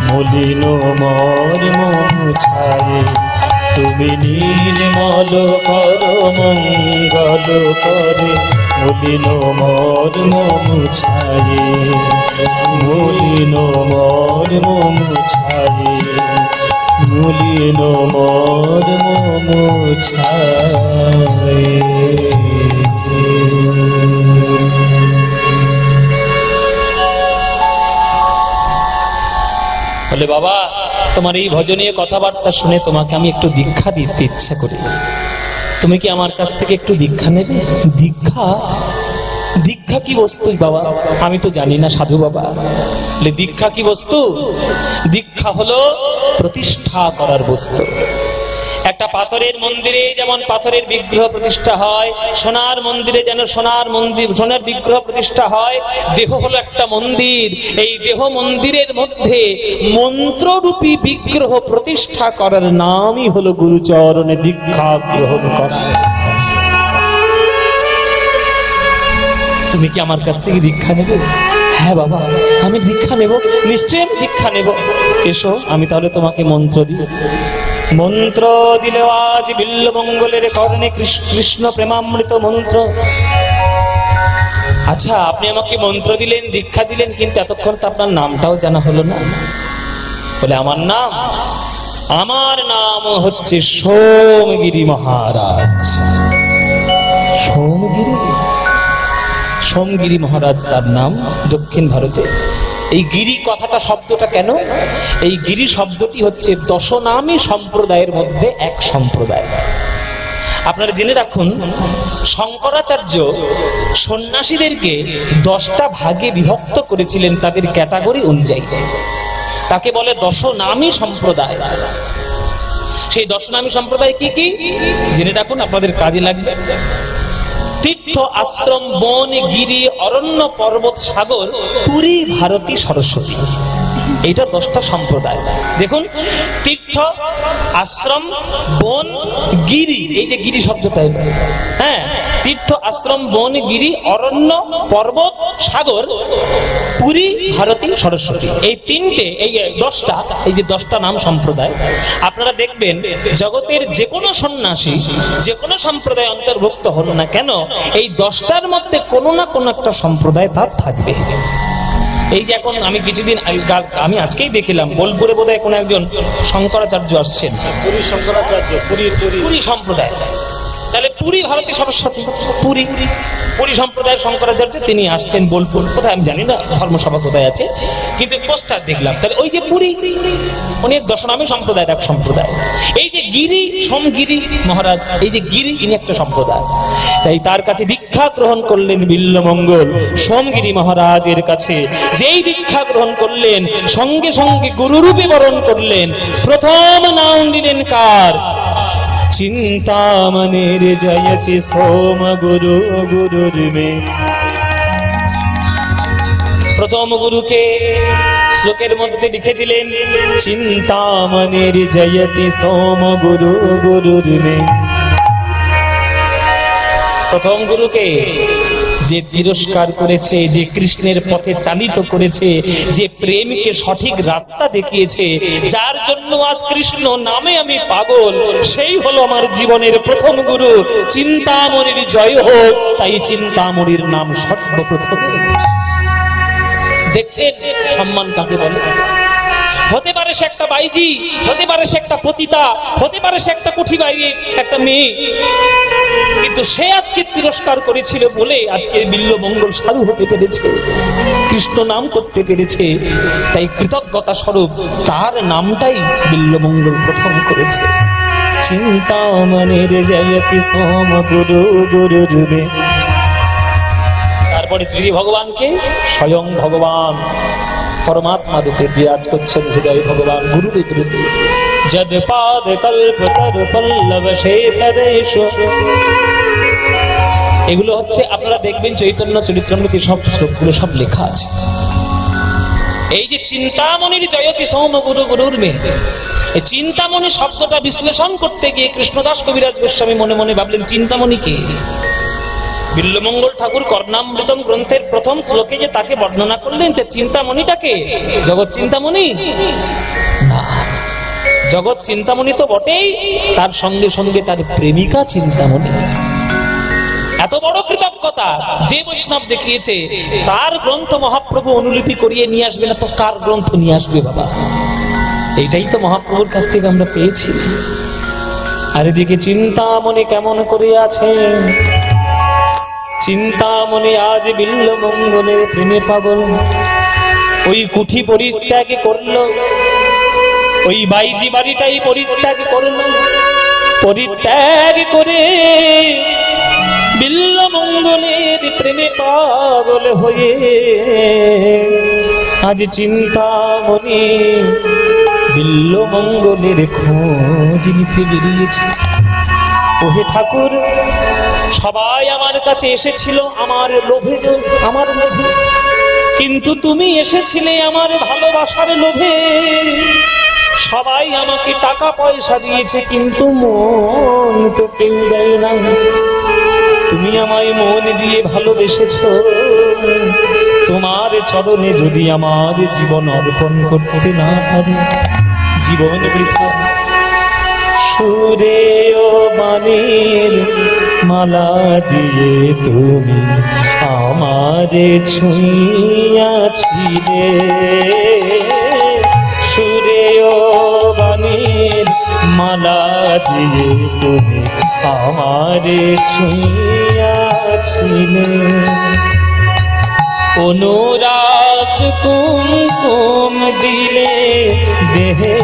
মলিন মোর মুছায়ে, তুমি নির্মল কর মঙ্গল করে, মলিন মোর মুছায়ে, মলিন মোর মুছায়ে, মলিন মোর মুছায়ে। বলে বাবা তোমার এই ভজনীয় কথাবার্তা শুনে তোমাকে আমি একটু দীক্ষা দিতে ইচ্ছা করি। তুমি কি আমার কাছ থেকে একটু দীক্ষা নেবে? দীক্ষা? দীক্ষা কি বস্তু বাবা? আমি তো জানি না সাধু বাবা। দীক্ষা কি বস্তু? দীক্ষা হলো প্রতিষ্ঠা করার বস্তু। একটা পাথরের মন্দিরে যেমন পাথরের বিগ্রহ প্রতিষ্ঠা হয়, সোনার মন্দিরে যেন সোনার বিগ্রহ প্রতিষ্ঠা হয়, দেহ হলো একটা মন্দির। এই দেহ মন্দিরের মধ্যে মন্ত্ররূপী বিগ্রহ প্রতিষ্ঠা করার নামই হলো গুরুচরণে দীক্ষা গ্রহণ করা। তুমি কি আমার কাছ থেকে দীক্ষা নেবে? হ্যাঁ বাবা, আমি দীক্ষা নেব, নিশ্চয়ই আমি দীক্ষা নেব। এসো, আমি তাহলে তোমাকে মন্ত্র দিই। মন্ত্র দিলে আজ বিল্লমঙ্গলের কর্ণে কৃষ্ণ প্রেমামৃত মন্ত্র। আচ্ছা, আপনি আমাকে মন্ত্র দিলেন, দীক্ষা দিলেন, কিন্তু এতক্ষণ তো আপনার নামটাও জানা হলো না। বলে আমার নাম হচ্ছে সোমগিরি মহারাজ। সোমগিরি মহারাজ তার নাম দক্ষিণ ভারতে। এই গিরি কথাটা শব্দটা কেন? এই গিরি শব্দটি হচ্ছে দশনামী সম্প্রদায়ের মধ্যে এক সম্প্রদায়। আপনারা জেনে রাখুন, শঙ্করাচার্য সন্ন্যাসীদেরকে 10টা ভাগে বিভক্ত করেছিলেন তাদের ক্যাটাগরি অনুযায়ী। তাকে বলে দশনামী সম্প্রদায়। সেই দশনামী সম্প্রদায় কি কি জেনে রাখুন, আপনাদের কাজে লাগবে। তীর্থ, আশ্রম, বন, গিরি, অরণ্য, পর্বত, সাগর, পুরী, ভারতী, সরস্বতী। এইটা 10টা সম্প্রদায়। দেখুন, তীর্থ, আশ্রম, বন, গিরি, এই যে গিরি শব্দটা, হ্যাঁ, তীর্থ, আশ্রম, বন, গিরি, অরণ্য, পর্বত, সাগর, পুরী, ভারতী, সরস্বতী। এই তিনটে, এই 10টা, এই যে 10টা নাম সম্প্রদায়। আপনারা দেখবেন জগতের যে কোনো সন্ন্যাসী যে কোনো সম্প্রদায় অন্তর্ভুক্ত হল না কেন, এই 10টার মধ্যে কোনো না কোনো একটা সম্প্রদায় তার থাকবে। এই যে এখন আমি কিছুদিন আমি আজকেই দেখলাম বোলপুরে বোধহয় কোনো একজন শঙ্করাচার্য আসছেন, পুরী সম্প্রদায়। তাহলে পুরী, ভারতী, সরস্বতী, পুরী সম্প্রদায়ের শঙ্করাচার্য তিনি আসছেন বোলপুর, কোথায় আমি জানি না, ধর্মসভা কোথায় আছে, কিন্তু পোস্টার দেখলাম। তাহলে ওই যে পুরী, উনি দশনামী সম্প্রদায়ের এক সম্প্রদায়। এই যে গিরি, সোমগিরি মহারাজ, এই যে গিরি, ইনি একটা সম্প্রদায়। তাই তার কাছে দীক্ষা গ্রহণ করলেন বিল্লমঙ্গল সোমগিরি মহারাজের কাছে। যেই দীক্ষা গ্রহণ করলেন, সঙ্গে সঙ্গে গুরুরূপে বরণ করলেন। প্রথম নাম দিলেন কার? চিন্তামণির জয়তি সোম গুরু গুরুর্মে। প্রথম গুরুকে শ্লোকের মধ্যে লিখে দিলেন চিন্তামণির জয়তি সোম গুরু গুরুর্মে। প্রথম গুরুকে যে তিরস্কার করেছে, যে কৃষ্ণের পথে চালিত করেছে, যে প্রেমকে সঠিক রাস্তা দেখিয়েছে, যার জন্য আজ কৃষ্ণ নামে আমি পাগল, সেই হলো আমার জীবনের প্রথম গুরু। চিন্তামণির জয় হোক, তাই চিন্তামণির নাম সর্বপ্রথম। দেখছেন সম্মান কাকে বলে? হতে পারে সে একটা বাইজি, হতে পারে সে একটা পতিতা, হতে পারে সে একটা কুঠি বাইরে একটা মেয়ে, কিন্তু সে আজকে তিরস্কার করেছিল বলে আজকে বিল্লমঙ্গল সাধু হতে পেরেছে, কৃষ্ণ নাম করতে পেরেছে। তাই কৃতজ্ঞতা স্বরূপ তার নামটাই বিল্লমঙ্গল প্রথম করেছে। চিন্তামণির জয়তি সোম গুরু গুরুর্মে। তারপরে ত্রিদি ভগবানকে স্বয়ং ভগবান পরমাত্মা রূপে বিরাজ করছেন হৃদয় ভগবান গুরুদেব রূপে। যদ পাদ কল্প তর পল্লব শেতরেশ। এগুলো হচ্ছে আপনারা দেখবেন চৈতন্য চরিতামৃতে সব শ্লোকগুলো সব লেখা আছে। এই যে চিন্তামণির জয়তি সোম গুরু গুরুর্মে, এই চিন্তামণি শব্দটা বিশ্লেষণ করতে গিয়ে কৃষ্ণদাস কবিরাজ গোস্বামী মনে মনে ভাবলেন চিন্তামণি কে? বিল্লমঙ্গল ঠাকুর কর্ণামৃতম গ্রন্থের প্রথম শ্লোকে যে তাকে বর্ণনা করলেন, যে চিন্তামণিটাকে জগৎ চিন্তামণি না, জগৎ চিন্তামণি তো বটেই, তার সঙ্গে সঙ্গে তার প্রেমিকা চিন্তামণি। এত বড় কৃতজ্ঞতা যে বৈষ্ণব দেখিয়েছে, তার গ্রন্থ মহাপ্রভু অনুলিপি করিয়ে নিয়ে আসবে না তো কার গ্রন্থ নিয়ে আসবে বাবা? এইটাই তো মহাপ্রভুর কাছ থেকে আমরা পেয়েছি। আর এদিকে চিন্তামণি কেমন করে আছেন? চিন্তামণি আজ বিল্লমঙ্গলের প্রেমে পাগল। ওই কুঠি পরিত্যাগ করলো, ওই বাইজি বাড়িটাই পরিত্যাগ করলাম। পরিত্যাগ করে বিল্লমঙ্গলের প্রেমে পাগল হয়ে আজ চিন্তামণি বিল্লমঙ্গলের খোঁজ নিতে বেরিয়েছে। ওহে ঠাকুর, সবাই আমার কাছে এসেছিল আমার লোভে, আমার লোভে, কিন্তু তুমি এসেছিলে আমার ভালোবাসার লোভে। সবাই আমাকে টাকা পয়সা দিয়েছে, কিন্তু মন তো কেউ দেয় না। তুমি আমায় মন দিয়ে ভালোবেসেছো, তোমার চরণে যদি আমার জীবন অর্পণ করতে না পারি, জীবন বৃথা। সুরে ও বাণীর মালা দিয়ে তুমি আমারে ছুঁইয়াছিলে, সুরে ও বাণীর মালা দিয়ে তুমি আমারে ছুঁইয়াছিলে। অনুরাগ কুমকুম দিলে দেহে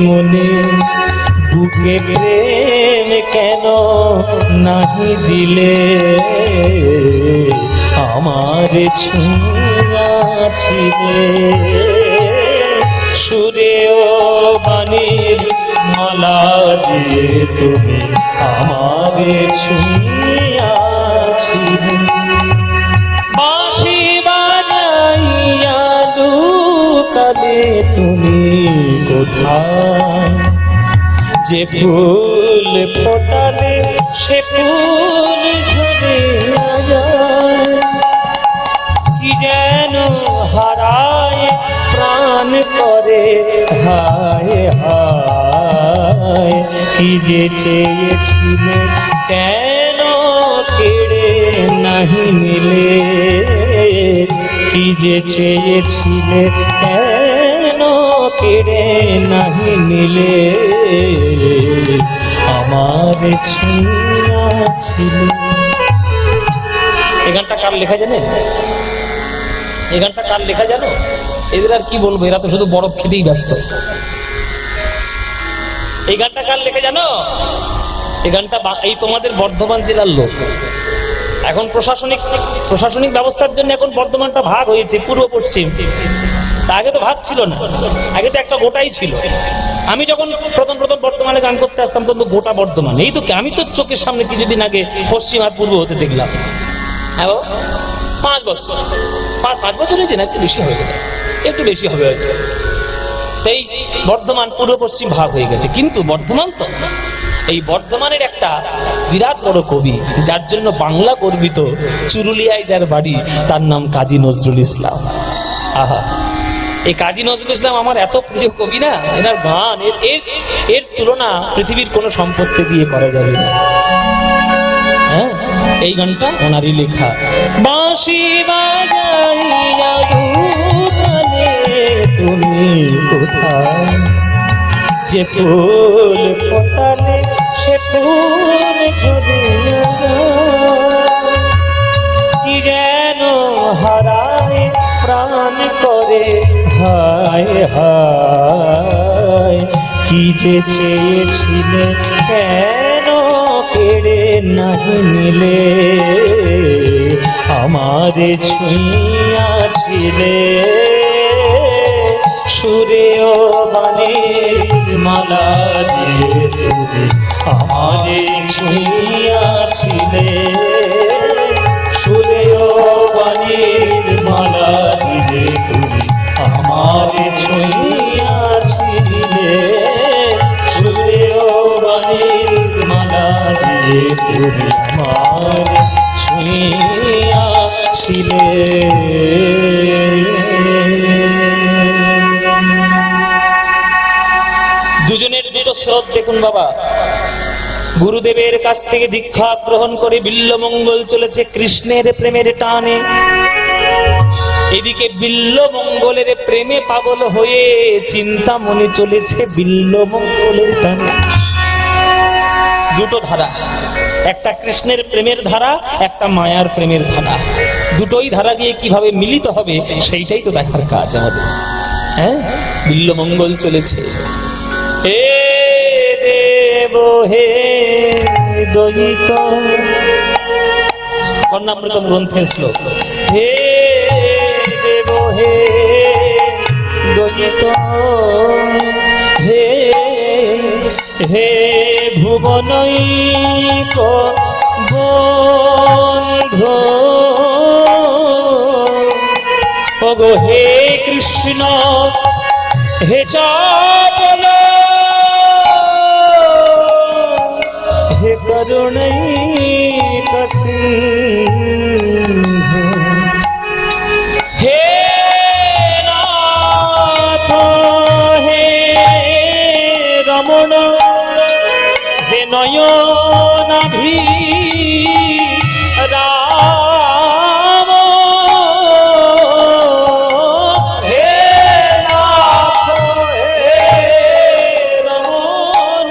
মনে, বুকে প্রেম কেন নাহি দিলে, আমারে ছুঁইয়াছিলে। সুরে ও বাণীর মালা দিয়ে তুমি আমারে ছুঁইয়াছিলে। বাঁশি বাজাইয়া লুকালে তুমি কোথায়, যে ফুল ফোটালে সে ফুল ঝরে যায়। কি যেন হারায় প্রাণ করে হায় হায়, কি যে চেয়েছিলে কেন কেড়ে নাহি নিলে, কি যে চেয়েছিলে কেন কেড়ে নাহি নিলে, আমার ছুঁয়াছিলে। এই গানটা কার লেখা জানেন? এই গানটা কার লেখা জানো? এদের আর কি বলবো, এরা তো শুধু বরফ খেতেই ব্যস্ত। এই গানটা কার লেখা জানো? এই গানটা এই তোমাদের বর্ধমান জেলার লোক। এখন প্রশাসনিক ব্যবস্থার জন্য এখন বর্ধমানটা ভাগ হয়েছে পূর্ব পশ্চিম। আগে তো ভাগ ছিল না, আগে তো একটা গোটাই ছিল। আমি যখন প্রথম বর্ধমানে গান করতে আসতাম তখন তো গোটা বর্ধমান। এই তো আমি তো চোখের সামনে কিছুদিন আগে পশ্চিম আর পূর্ব হতে দেখলাম। হ্যাঁ, 5 বছর 5 বছর হয়েছে না, একটু বেশি হয়ে গেছে, একটু বেশি হবে হয়তো। এই বর্ধমান পূর্ব পশ্চিম ভাগ হয়ে গেছে, কিন্তু বর্ধমান তো, এই বর্ধমানের একটা বিরাট বড় কবি, যার জন্য বাংলা গর্বিত, চুরুলিয়ায় যার বাড়ি, তার নাম কাজী নজরুল ইসলাম। আহা, এই কাজী নজরুল ইসলাম আমার এত প্রিয় কবি না, এনার গান এর তুলনা পৃথিবীর কোনো সম্পত্তি দিয়ে করা যাবে না। হ্যাঁ, এই গানটা ওনারই লেখা। বাঁশি বাজাইয়া লুকালে তুমি কোথায়, যে ফুল ফোটালে সে ফুল ঝরে যায়। কি যেন হারায় প্রাণ করে হায় হায়, কি যে চেয়েছিলে কেন কেড়ে নাহি নিলে, আমারে ছুঁইয়াছিলে। সুরে ও বাণীর মালা দিয়ে তুমি আমারে ছুঁইয়াছিলে, সুরে ও বাণীর মালা দিয়ে তুমি আমারে ছুঁইয়াছিলে, সুরে ও বাণীর মালা দিয়ে তুমি আমারে ছুঁইয়াছিলে। দুজনের দুটো স্রোত দেখুন বাবা। গুরুদেবের কাছ থেকে দীক্ষা গ্রহণ করে বিল্লমঙ্গল চলেছে কৃষ্ণের প্রেমের টানে, এদিকে বিল্লমঙ্গলের প্রেমে পাগল হয়ে চিন্তামণি চলেছে বিল্লমঙ্গলের টানে। দুটো ধারা, একটা কৃষ্ণের প্রেমের ধারা, একটা মায়ার প্রেমের ধারা। দুটোই ধারা দিয়ে কিভাবে মিলিত হবে সেইটাই তো দেখার কাজ আমাদের। হ্যাঁ, বিল্লমঙ্গল চলেছে, হে দেব হে দয়িত, কর্ণামৃতম গ্রন্থের শ্লোক। হে দেব হে দয়িত, হে হে ভুবনৈক বন্ধু, ওগো হে কৃষ্ণ হে চাপল, হে করুণৈক সিন্ধু, হে নাথ হে রমণ, হে নয়নাভি রাম, হে নাথ হে রমণ,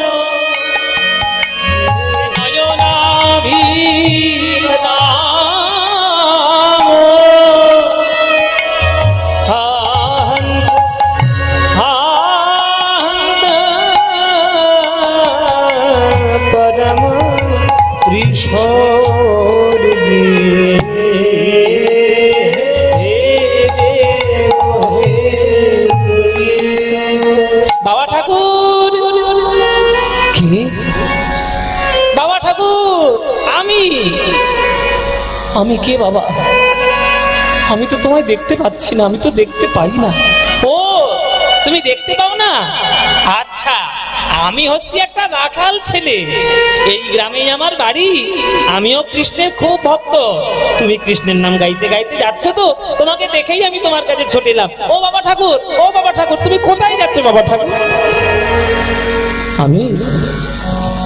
নয়নাভি রাম, পরম ত্রিশোর্গী, বাবা ঠাকুর। কি বাবা ঠাকুর? আমি কে বাবা? আমি তো তোমায় দেখতে পাচ্ছি না, আমি তো দেখতে পাই না। ও তুমি দেখতে পাও না? আচ্ছা, আমি হচ্ছি একটা রাখাল ছেলে, এই গ্রামেই আমার বাড়ি, আমিও কৃষ্ণের খুব ভক্ত। তুমি কৃষ্ণের নাম গাইতে গাইতে যাচ্ছ তো, তোমাকে দেখেই আমি তোমার কাছে ছুটে এলাম। ও বাবা ঠাকুর, ও বাবা ঠাকুর, তুমি কোথায় যাচ্ছ বাবা ঠাকুর?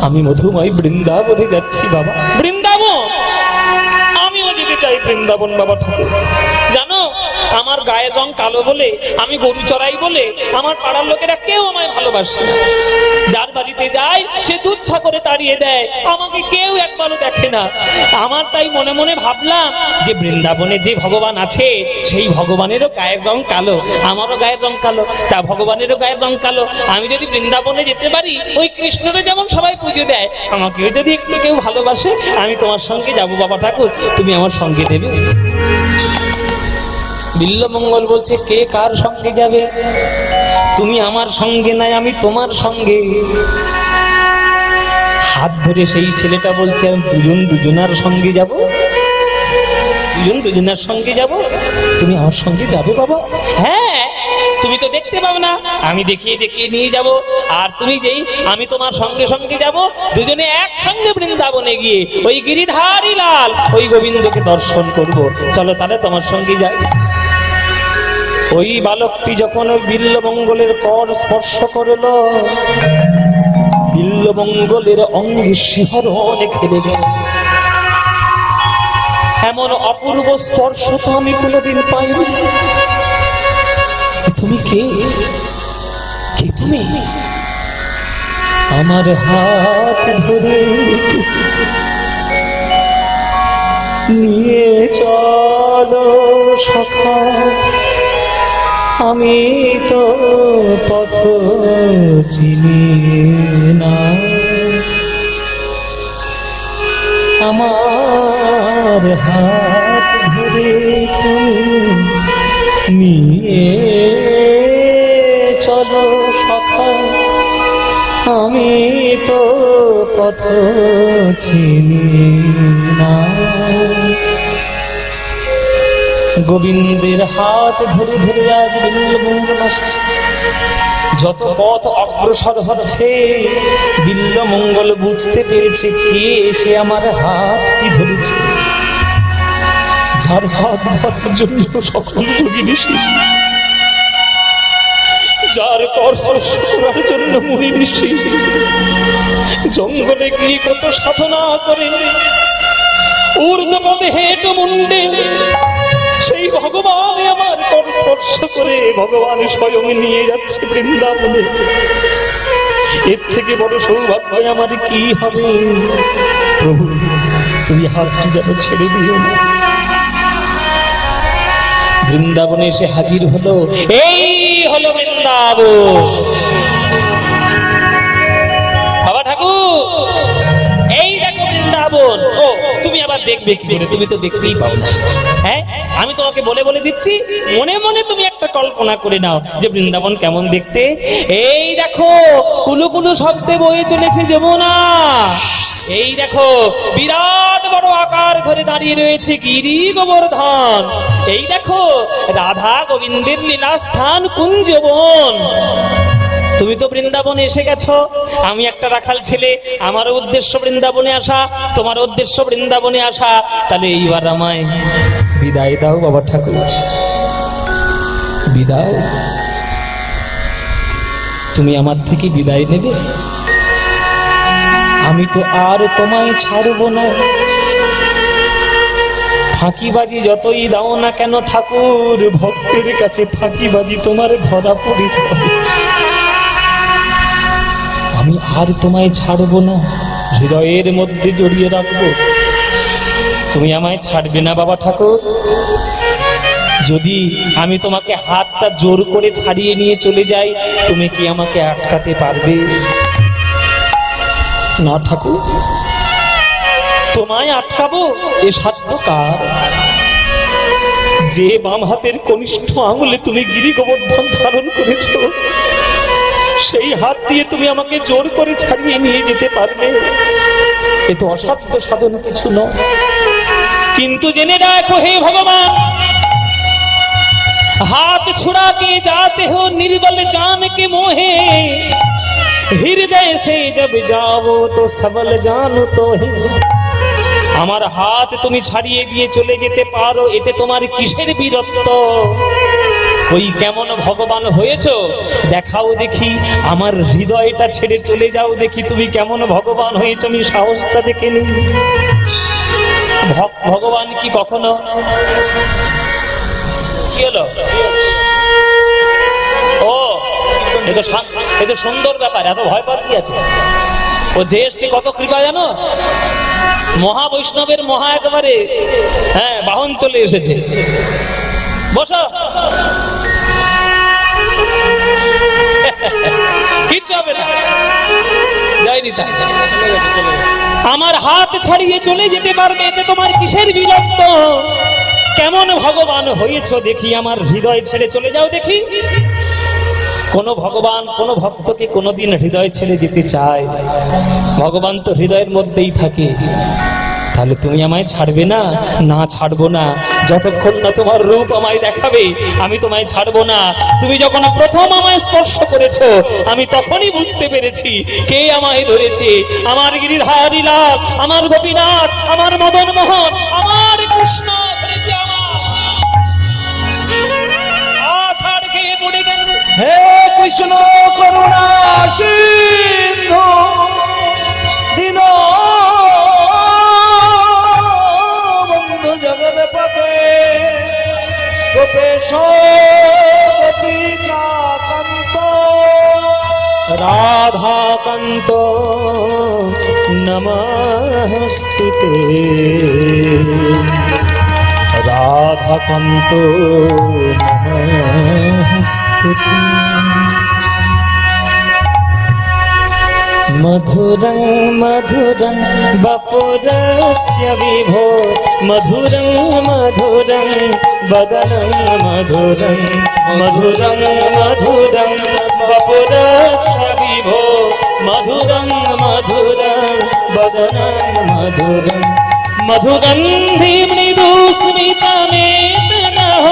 আমি মধুময় বৃন্দাবনে যাচ্ছি বাবা। বৃন্দাবন? আমিও যেতে চাই বৃন্দাবন বাবা ঠাকুর। জানো, আমার গায়ের রং কালো বলে, আমি গরু চড়াই বলে আমার পাড়ার লোকেরা কেউ আমায় ভালোবাসে। যার বাড়িতে যায় সে দুচ্ছা করে তাড়িয়ে দেয়, আমাকে কেউ একবারও দেখে না। আমার তাই মনে মনে ভাবলাম যে বৃন্দাবনে যে ভগবান আছে সেই ভগবানেরও গায়ের রং কালো, আমারও গায়ের রং কালো, তা ভগবানেরও গায়ের রং কালো। আমি যদি বৃন্দাবনে যেতে পারি, ওই কৃষ্ণরে যেমন সবাই পুজো দেয়, আমাকেও যদি একটু কেউ ভালোবাসে, আমি তোমার সঙ্গে যাবো বাবা ঠাকুর, তুমি আমার সঙ্গে দেবে? বিল্লমঙ্গল বলছে, কে কার সঙ্গে যাবে? তুমি আমার সঙ্গে নাই, আমি তোমার সঙ্গে। হাত ধরে সেই ছেলেটা বলছে, দুজন দুজনার সঙ্গে যাব, দুজন দুজনার সঙ্গে যাব। তুমি আমার সঙ্গে যাবে বাবা? হ্যাঁ, তুমি তো দেখতে পাবে না, আমি দেখিয়ে দেখিয়ে নিয়ে যাব। আর তুমি যেই আমি তোমার সঙ্গে সঙ্গে যাব, দুজনে একসঙ্গে বৃন্দাবনে গিয়ে ওই গিরিধারী লাল ওই গোবিন্দকে দর্শন করব। চলো তাহলে তোমার সঙ্গে যাই। ওই বালকটি যখন ওই বিল্লমঙ্গলের কর স্পর্শ করল, বিল্লমঙ্গলের অঙ্গে শিহরণে খেলে গেল। এমন অপূর্ব স্পর্শ তো আমি কোনোদিন পাইনি। তুমি কে? কে তুমি? আমার হাত ধরে নিয়ে চলো সখা, আমি তো পথ চিনি না। আমার হাত ধরে তুমি নিয়ে চলো সখা, আমি তো পথ চিনি না। গোবিন্দের হাত ধরে ধরে আজ বিল্লমঙ্গল আসছে। যত পথ অগ্রসর হচ্ছে, বিল্লমঙ্গল বুঝতে পেরেছে কে সে আমার হাতটি ধরেছে। যার হাত ধরার জন্য সকল যোগী ঋষি, যার কর স্পর্শ করার জন্য মুনি ঋষি জঙ্গলে গিয়ে কত সাধনা করে ঊর্ধ্বপদে হেঁটো মুন্ডে, সেই ভগবান আমার কর স্পর্শ করে ভগবান স্বয়ং নিয়ে যাচ্ছে বৃন্দাবনে। এর থেকে বড় সৌভাগ্য আমার কি হবে? প্রভু, তুমি হাতটি যেন ছেড়ে দিও না। বৃন্দাবনে এসে হাজির হলো, এই হলো বৃন্দাবন। বৃন্দাবন। ও তুমি আবার দেখবে কি করে? তুমি তো দেখতেই পাও না। হ্যাঁ, আমি তোমাকে বলে বলে দিচ্ছি, মনে মনে তুমি একটা কল্পনা করে নাও যে বৃন্দাবন কেমন দেখতে। এই দেখো কুলু কুলু শব্দে বয়ে চলেছে যমুনা। এই দেখো বিরাট বড় আকার ধরে দাঁড়িয়ে রয়েছে গিরি গোবর্ধন। এই দেখো রাধা গোবিন্দের লীলা স্থান কুঞ্জবন। তুমি তো বৃন্দাবনে এসে গেছো, আমি একটা রাখাল ছেলে, আমারও উদ্দেশ্য বৃন্দাবনে আসা, তোমার উদ্দেশ্য বৃন্দাবনে আসা। তাহলে এইবার আমায় বিদায় দাও বাবা ঠাকুর, বিদায়। তুমি আমার থেকে বিদায় নেবে? আমি তো আর তোমায় ছাড়ব না। ফাঁকিবাজি যতই দাও না কেন ঠাকুর, ভক্তের কাছে ফাঁকিবাজি তোমার ধরা পড়ে যাবে। আমি আর তোমায় ছাড়ব না, হৃদয়ের মধ্যে জড়িয়ে রাখবো। তুমি আমায় ছাড়বে না বাবা ঠাকুর? যদি আমি তোমাকে হাতটা জোর করে ছাড়িয়ে নিয়ে চলে যাই, তুমি কি আমাকে আটকাতে পারবে? না ঠাকুর, তোমায় আটকাবো এ সাধ্য কার? যে বাম হাতের কনিষ্ঠ আঙুলে তুমি গিরি গোবর্ধন ধারণ করেছো, সেই হাত দিয়ে তুমি আমাকে জোর করে ছাড়িয়ে নিয়ে যেতে পারবে? এ তো অসাধ্য সাধন কিছু নয়। কিন্তু জেনে রাখো হে ভগবান, हाथ छुड़ा के जाते हो निर्बल जान के मोहे, हृदय से जब जाओ तो सबल जान तो है। আমার হাত তুমি ছাড়িয়ে দিয়ে চলে যেতে পারো, এতে তোমার কিসের বীরত্ব? ওই কেমন ভগবান হয়েছো দেখাও দেখি, আমার হৃদয়টা ছেড়ে চলে যাও দেখি তুমি কেমন ভগবান হয়েছো, আমি সাহসটা দেখে নিই। ভগবান কি কখনো কি হলো? ও এ তো সুন্দর ব্যাপার, এত ভয় পাওয়ার কি আছে? ও যে এসছে কত কৃপা জানো, মহা বৈষ্ণবের মহা একেবারে হ্যাঁ বাহন চলে এসেছে। বসো, কিচ্ছু হবে না, যাইনি তাই। আমার হাত ছাড়িয়ে চলে যেতে পারবে, এতে তোমার কিসের বিরক্ত? কেমন ভগবান হয়েছ দেখি, আমার হৃদয় ছেড়ে চলে যাও দেখি। কোন ভগবান কোন ভক্তকে কোনদিন হৃদয় ছেড়ে যেতে চায়? ভগবান তো হৃদয়ের মধ্যেই থাকে। তাহলে তুমি আমায় ছাড়বে না? না, ছাড়বো না, যতক্ষণ না তোমার রূপ আমায় দেখাবে আমি তোমায় ছাড়বো না। তুমি যখন প্রথম আমায় স্পর্শ করেছো, আমি তখনই বুঝতে পেরেছি কে আমায় ধরেছে। আমার গিরিধারী লাল, আমার গোপীনাথ, আমার মদন মোহন, আমার কৃষ্ণ। হে কৃষ্ণ করুণা সিন্ধু দীন বন্ধু জগৎপতে, গোপেশ গোপিকা কান্ত রাধাকান্ত নমস্তুতে, রাধাকান্ত নমস্তুতে। मधुरं मधुरं वपुरस्य विभो, मधुरं मधुरं वदनं मधुरं, मधुरं मधुरं वपुरस्य विभो, मधुरं मधुरं वदनं मधुरं, मधुगन्धि मृदु स्मितमेतनः,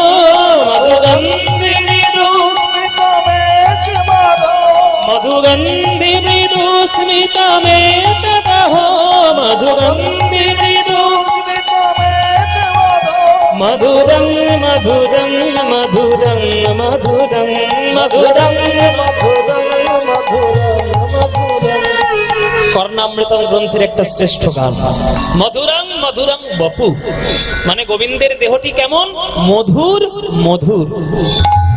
मधुगन्धि मृदु स्मितमेतनः, मधुगन्धि मृदु स्मितमेतनः, मधुगन्धि मृदु स्मितमेतनः, मधुरं मधुरं मधुरं मधुरं मधुरं मधुरं मधुरं। কর্ণামৃতম গ্রন্থের একটা শ্রেষ্ঠ গান, মধুরং মধুরং বপু, মানে গোবিন্দের দেহটি কেমন মধুর মধুর।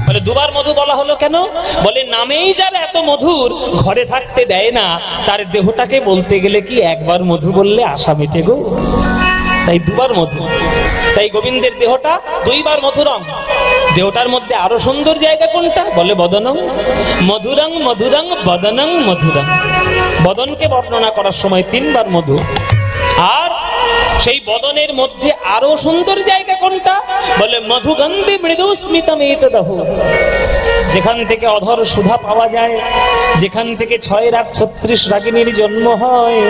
বলে দুবার মধু বলা হলো কেন? বলে নামেই যার এত মধুর, ঘরে থাকতে দেয় না, তার দেহটাকে বলতে গেলে কি একবার মধু বললে আশা মেটে গো, তাই দুবার মধু। তাই গোবিন্দের দেহটা দুইবার মধুরং। দেহটার মধ্যে আরো সুন্দর জায়গা কোনটা? বলে বদনং মধুরং মধুরং বদনং মধুরং। বদনকে বর্ণনা করার সময় তিনবার মধু, আর সেই বদনের মধ্যে আরো সুন্দর জায়গা কোনটা? বলে মধুগন্ধে মৃদুস্মিতমেতদহ। যেখান থেকে অধর সুধা পাওয়া যায়, যেখান থেকে 6 রাগ 36 রাগিনীর জন্ম হয়,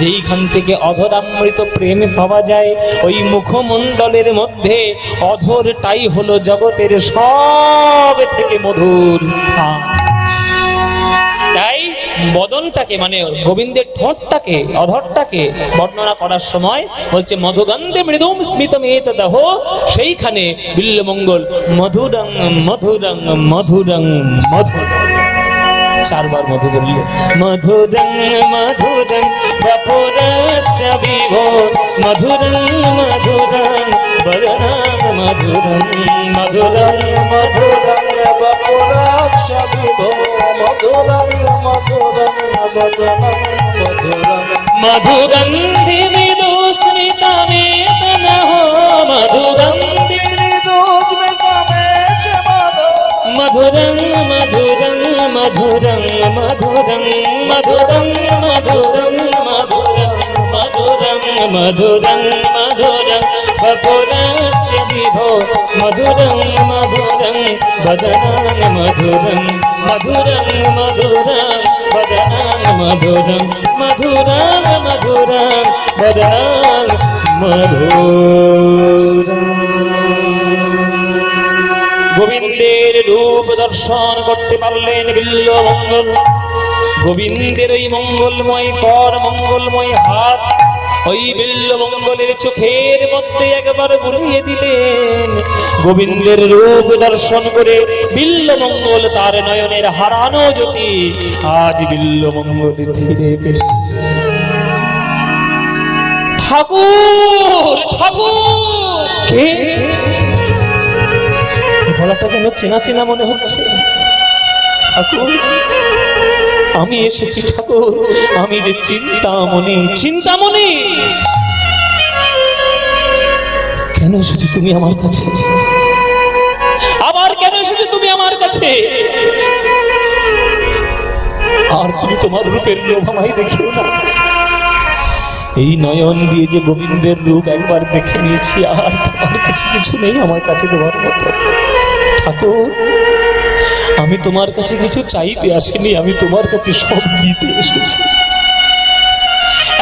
যেইখান থেকে অধরামৃত প্রেম পাওয়া যায়, ওই মুখমণ্ডলের মধ্যে অধরটাই হলো জগতের সব থেকে মধুর স্থান। তাই বদনটাকে মানে গোবিন্দের ঠোঁটটাকে, অধরটাকে বর্ণনা করার সময় বলছে মধুগন্ধে মৃদুম স্মিতমেতদহ। সেইখানে বিল্লমঙ্গল মধুরং মধুরং মধুরং মধুর 4 বার মধু বলল। মধুরং মধুরং বপুরস্য বিভোর মধুরং মধুরং বদনং মধুরং মধুরং মধুরং বপুরস্য বিভোর মধুরং মধুরং বদনং মধুরং মধুগন্ধি মৃদুস্মিতমেতদহ মধুগন্ধি মধুরং মধুরং মধুরং মধুরং মধুরং মধুরং মধুরং মধুরং মধুরং মধুরং বপুরস্য বিভো মধুরং মধুরং বদনং মধুরং মধুরং মধুরং বদনং মধুরং মধুরং মধুরং বদনং মধুরং। গোবিন্দের রূপ দর্শন করতে পারলেন বিল্লমঙ্গল। গোবিন্দের ওই মঙ্গলময় কর, মঙ্গলময় হাত ওই বিল্লমঙ্গলের চোখের মধ্যে একবার বুলিয়ে দিলেন। গোবিন্দের রূপ দর্শন করে বিল্লমঙ্গল তার নয়নের হারানো জ্যোতি আজ বিল্লমঙ্গল ফিরে পেল। ঠাকুর ঠাকুর কে? গলাটা যেন চেনা চেনা মনে হচ্ছে। ঠাকুর আমি এসেছি ঠাকুর, আমি যে চিন্তামণি। চিন্তামণি কেন এসেছি তুমি আমার কাছে? আবার কেন এসেছো তুমি আমার কাছে? আর তুমি তোমার রূপের লোভ আমায় দেখিও না। এই নয়ন দিয়ে যে গোবিন্দের রূপ একবার দেখে নিয়েছি, আর তোমার কাছে কিছু নেই আমার কাছে দেওয়ার মতো। ঠাকুর আমি তোমার কাছে কিছু চাইতে আসিনি, আমি তোমার কাছে সব দিতে এসেছি।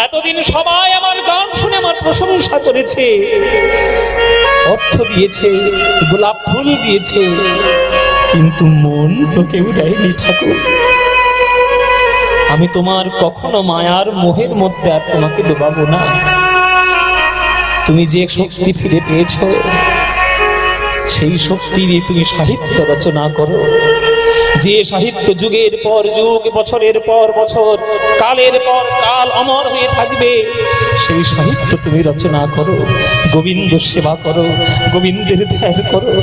এতদিন সবাই আমার গান শুনে আমার প্রশংসা করেছে, অর্থ দিয়েছে, গোলাপ ফুল দিয়েছে, কিন্তু মন তো কেউ দেয়নি। ঠাকুর আমি তোমার কখনো মায়ার মোহের মধ্যে আর তোমাকে ডোবাবো না। তুমি যে শক্তি ফিরে পেয়েছো, সেই শক্তি দিয়ে তুমি সাহিত্য রচনা করো। যে সাহিত্য যুগের পর যুগ, বছরের পর বছর, কালের পর কাল অমর হয়ে থাকবে, সেই সাহিত্য তুমি রচনা করো। গোবিন্দ সেবা করো, গোবিন্দের ধ্যান করো,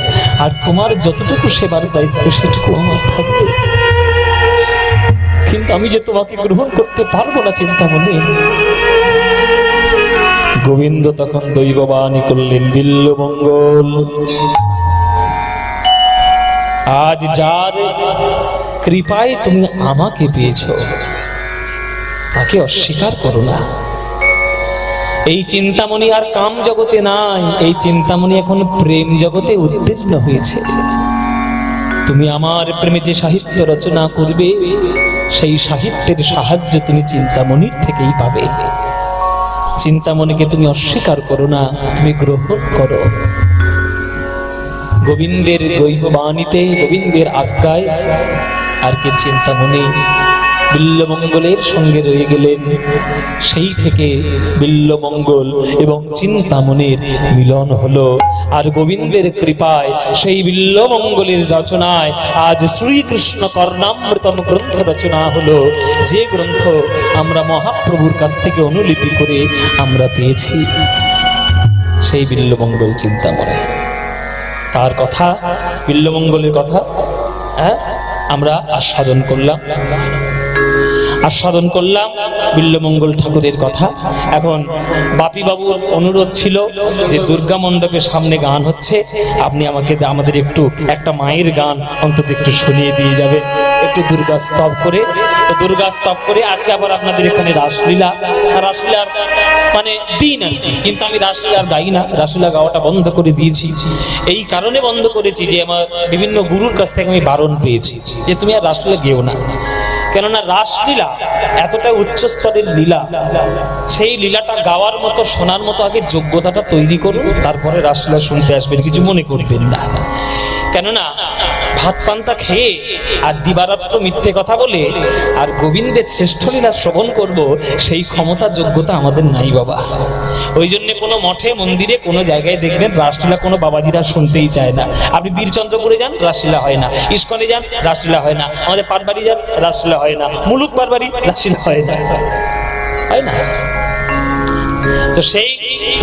আর তোমার যতটুকু সেবার দায়িত্ব সেটুকু আমার থাকবে। কিন্তু আমি যে তোমাকে গ্রহণ করতে পারবো না চিন্তামণি। গোবিন্দ তখন দৈববাণী করলেন, বিল্লমঙ্গল আজ যার কৃপায় তুমি আমাকে পেয়েছো তাকে অস্বীকার করো না। এই চিন্তামণি আর কাম জগতে নাই, এই চিন্তামণি এখন প্রেম জগতে উদ্বিগ্ন হয়েছে। তুমি আমার প্রেমে যে সাহিত্য রচনা করবে, সেই সাহিত্যের সাহায্য তুমি চিন্তামণির থেকেই পাবে। চিন্তামণিকে তুমি অস্বীকার করো না, তুমি গ্রহণ করো। গোবিন্দের দৈববাণীতে, গোবিন্দের আজ্ঞায় আর কে চিন্তামণি বিল্লমঙ্গলের সঙ্গে রয়ে গেলেন। সেই থেকে বিল্লমঙ্গল এবং চিন্তামণির মিলন হলো। আর গোবিন্দের কৃপায় সেই বিল্লমঙ্গলের রচনায় আজ শ্রীকৃষ্ণ কর্ণামৃতম গ্রন্থ রচনা হলো, যে গ্রন্থ আমরা মহাপ্রভুর কাছ থেকে অনুলিপি করে আমরা পেয়েছি। সেই বিল্লমঙ্গল চিন্তামণি, তার কথা, বিল্লমঙ্গলের কথা আমরা আস্বাদন করলাম। আস্বাদন করলাম বিল্লমঙ্গল ঠাকুরের কথা। এখন বাপি বাবুর অনুরোধ ছিল যে দুর্গা মণ্ডপের সামনে গান হচ্ছে, আপনি আমাদের একটু একটা মায়ের গান অন্তত একটু শুনিয়ে দিয়ে যাবে, একটু দুর্গা স্তব করে। তো দুর্গা স্তব করে আজকে আবার আপনাদের এখানে রাসলীলার মানে দিন আর কি, কিন্তু আমি রাসলীলার গাই না, রাসলীলা গাওয়াটা বন্ধ করে দিয়েছি। এই কারণে বন্ধ করেছি যে আমার বিভিন্ন গুরুর কাছ থেকে আমি বারণ পেয়েছি যে তুমি আর রাসলীলা গেও না, কেননা রাসলীলা এতটা উচ্চস্তরের লীলা, সেই লীলাটা গাওয়ার মতো শোনার মতো আগে যোগ্যতাটা তৈরি করুন, তারপরে রাসলীলা শুনতে আসবেন, কিছু মনে করবেন না। কেননা ভাত পান্তা খেয়ে আর দিবারাত্র মিথ্যে কথা বলে আর গোবিন্দের শ্রেষ্ঠ লীলা শ্রবণ করব, সেই ক্ষমতা যোগ্যতা আমাদের নাই বাবা। ওই জন্য কোনো মঠে মন্দিরে কোনো জায়গায় দেখবেন রাসলীলা কোনো বাবাজিরা শুনতেই চায় না। আপনি বীরচন্দ্রপুরে যান, রাসলীলা হয় না। ইস্কনে যান, রাসলীলা হয় না। আমাদের পাটবাড়ি যান, রাসলীলা হয় না। মুলুক পাটবাড়ি, রাসলীলা হয় না, হয় না। তো সেই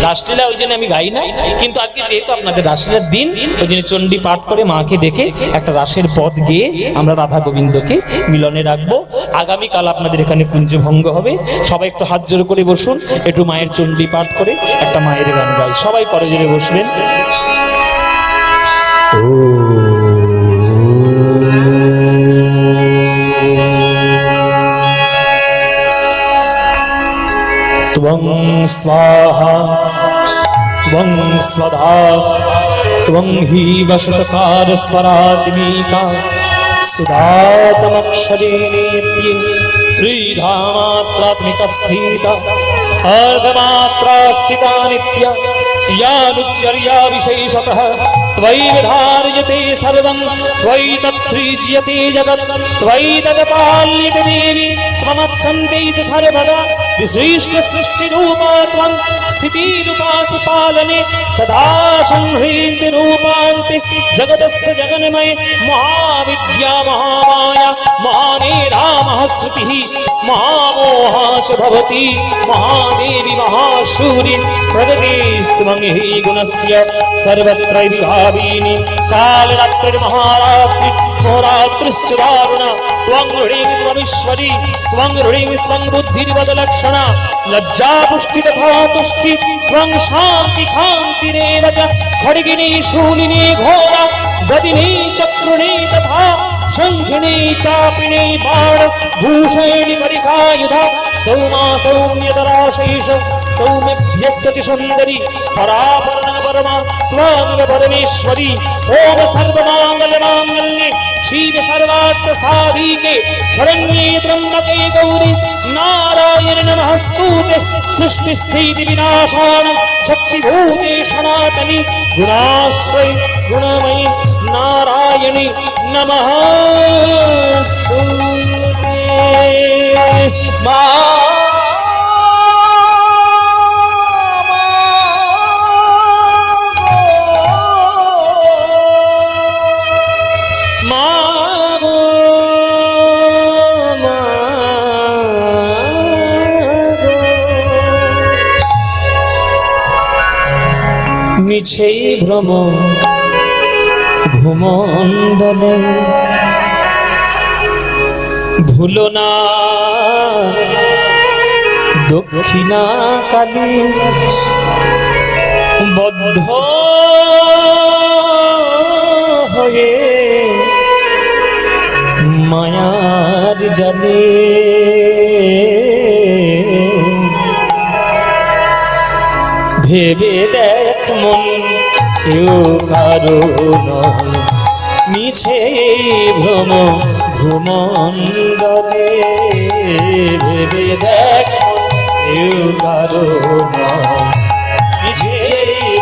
রাসলীলা ওই জন্য আমি গাই না, কিন্তু আজকে যেহেতু আপনাদের রাসলীলার দিন, ওই জন্য চণ্ডী পাঠ করে মাকে ডেকে একটা রাসের পদ গেয়ে আমরা রাধা গোবিন্দকে মিলনে রাখবো। আগামীকাল আপনাদের এখানে কুঞ্জভঙ্গ হবে, সবাই একটু হাত জোর করে বসুন, একটু মায়ের চণ্ডী পাঠ করে একটা মায়ের গান গাই, সবাই করে জোরে বসবেন। त्वं स्वाहा त्वं स्वधा त्वं हि वशतकार स्वरात्मिका सुधातमक्षरे नेत्ये त्रिधामात्रात्मिका स्थिता अर्धमात्रा स्थिता नित्या यानुच्चर्या विशेषतः त्वयि विधार्यते सर्वं त्वयि तत्सृज्यते जगत् त्वयि तत्पाल्यते देवी त्वमत्सन्ते च सर्वदा विसृष्ट सृष्टिरूपा त्वं स्थितिरूपा च पालने तदा संह्रीन्ति रूपान्ते जगतस्य जगन्मये महाविद्या महामाया महामेधा महाश्रुतिः महामोहा च भवति महादेवी महाशूरि प्रगतिस्त्वं हि गुणस्य सर्वत्र विभाविनी कालरात्रिर्महारात्रि मोरात्रिश्च दारुणा त्वं ह्रीं त्वमीश्वरी त्वं ह्रीं त्वं बुद्धिर्वदलक्षणा लज्जा पुष्टि तथा तुष्टि त्वं शान्ति शान्तिरेव च खड्गिनी शूलिनी घोरा गदिनी चक्रुणी तथा शङ्खिनी चापिनी बाण भूषयिणी परिखायुधा सौमा सौम्यतराशैष सौम्यभ्यस्तति सुन्दरी परापरणपरमा त्वामेव परमेश्वरी ओम सर्वमाङ्गल्यमाङ्गल्ये शिवे सर्वार्थसाधिके शरण्ये त्र्यम्बके गौरी नारायण नमस्तुते सृष्टिस्थितिविनाशान शक्तिभूते सनातनि गुणाश्रय गुणमयि नारायणि नमस्तुते। মিছেই ভ্রম ভূমণ্ডলে ভুলো না দক্ষিণা কালী বদ্ধ হয়ে মায়ার জালে ভেবে দেখ মন কেউ কারো নয় মিছে ভ্রম ভূমণ্ডলে ভেবে দেখ কেউ কারো নয় মিছে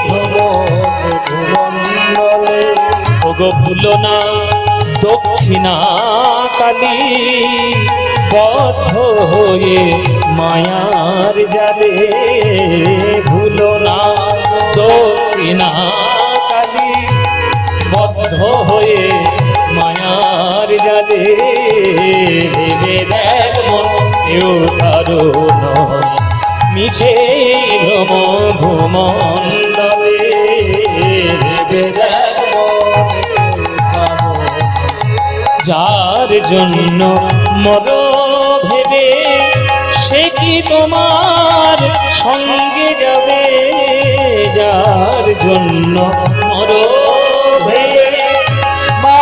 ভ্রম ভূমণ্ডলে ওগো ভুলো না দক্ষিণা কালী বদ্ধ হয়ে মায়ার জালে ভুলো না দক্ষিণা কালী বদ্ধ হয়ে মায়ার জালে ভেবে দেখ মন কেউ কারো নয় মিছে ভ্রম ভূমণ্ডলে ভেবে দেখ যার জন্য মর ভেবে কি তোমার সঙ্গে যাবে যার জন্য মরো ভেবে মা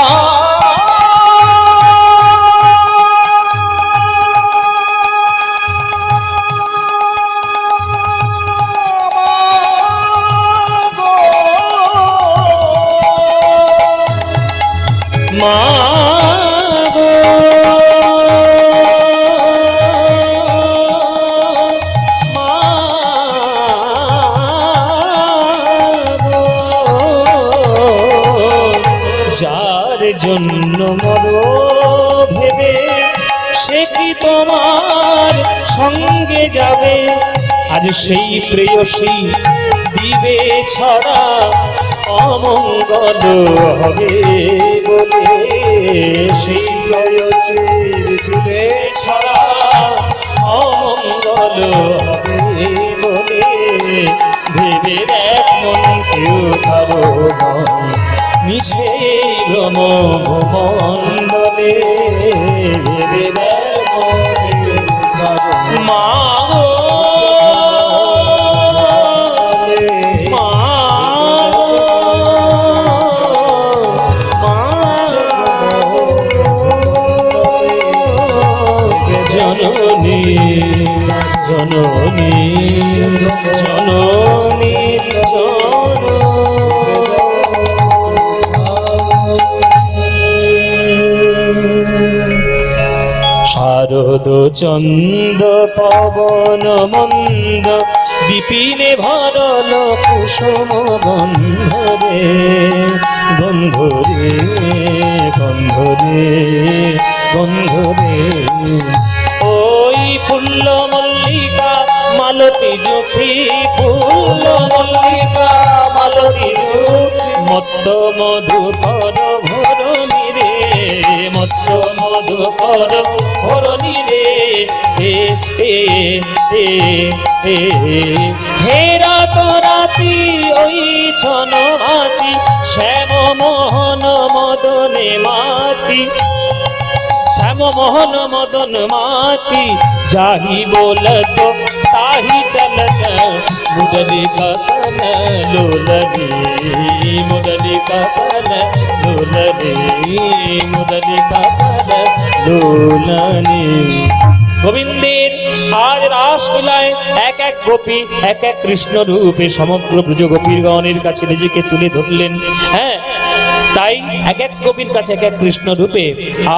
মা গো মা গো যার জন্য মরো ভেবে সে কি তোমার সঙ্গে যাবে আজ সেই প্রেয়সী দিবে ছড়া অমঙ্গল হবে বলে সেই প্রেয়সীর দিবে ছড়া অমঙ্গল হবে বলে ভেবে দেখ মন কেউ ধরো মিছে ভ্রম মণ্ডলে ভেবে দেখ মা জননী জননী জননী শারদ চন্দ পবন মন্দ বিপিনে ভরল কুসুম গন্ধরে গন্ধরে গন্ধরে গন্ধরে ওই ফুল্ল মল্লিকা মালতী জ্যোতি ফুল্ল মল্লিকা মালতী জ্যোতি মত্ত মধুকর ভরণী রে মত্ত মধুকর ভরণী রে হে রাত রাতি ওই ছন মাতি শ্যাম মোহন মদনে মাতি শ্যাম মোহন মদন মাতি যাহি बोलत ताही चलत मुरली कथन लोलनी मुरली कथन लोलनी मुरली कथन लोलनी গোবিন্দের আজ রাসলীলায় এক এক গোপী এক এক কৃষ্ণ রূপে সমগ্র ব্রজ গোপীগণের কাছে নিজেকে তুলে ধরলেন। হ্যাঁ, তাই এক এক গোপীর কাছে এক এক কৃষ্ণ রূপে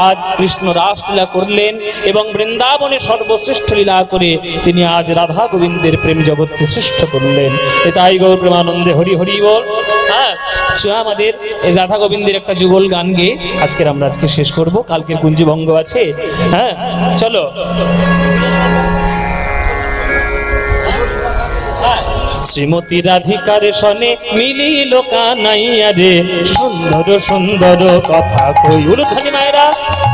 আজ কৃষ্ণ রাসলীলা করলেন এবং বৃন্দাবনে সর্বশ্রেষ্ঠ লীলা করে তিনি আজ রাধা গোবিন্দের প্রেম জগৎকে শ্রেষ্ঠ করলেন। তাই গৌর প্রেমানন্দে হরি হরি বল। হ্যাঁ, আমাদের রাধা গোবিন্দের একটা যুগল গান গেয়ে আজকের আমরা আজকে শেষ করব, কালকের কুঞ্জভঙ্গ আছে। হ্যাঁ, চলো। শ্রীমতী রাধিকার সনে মিলিল কানাইয়া রে সুন্দর সুন্দর কথা কই। উলুধ্বনি মায়েরা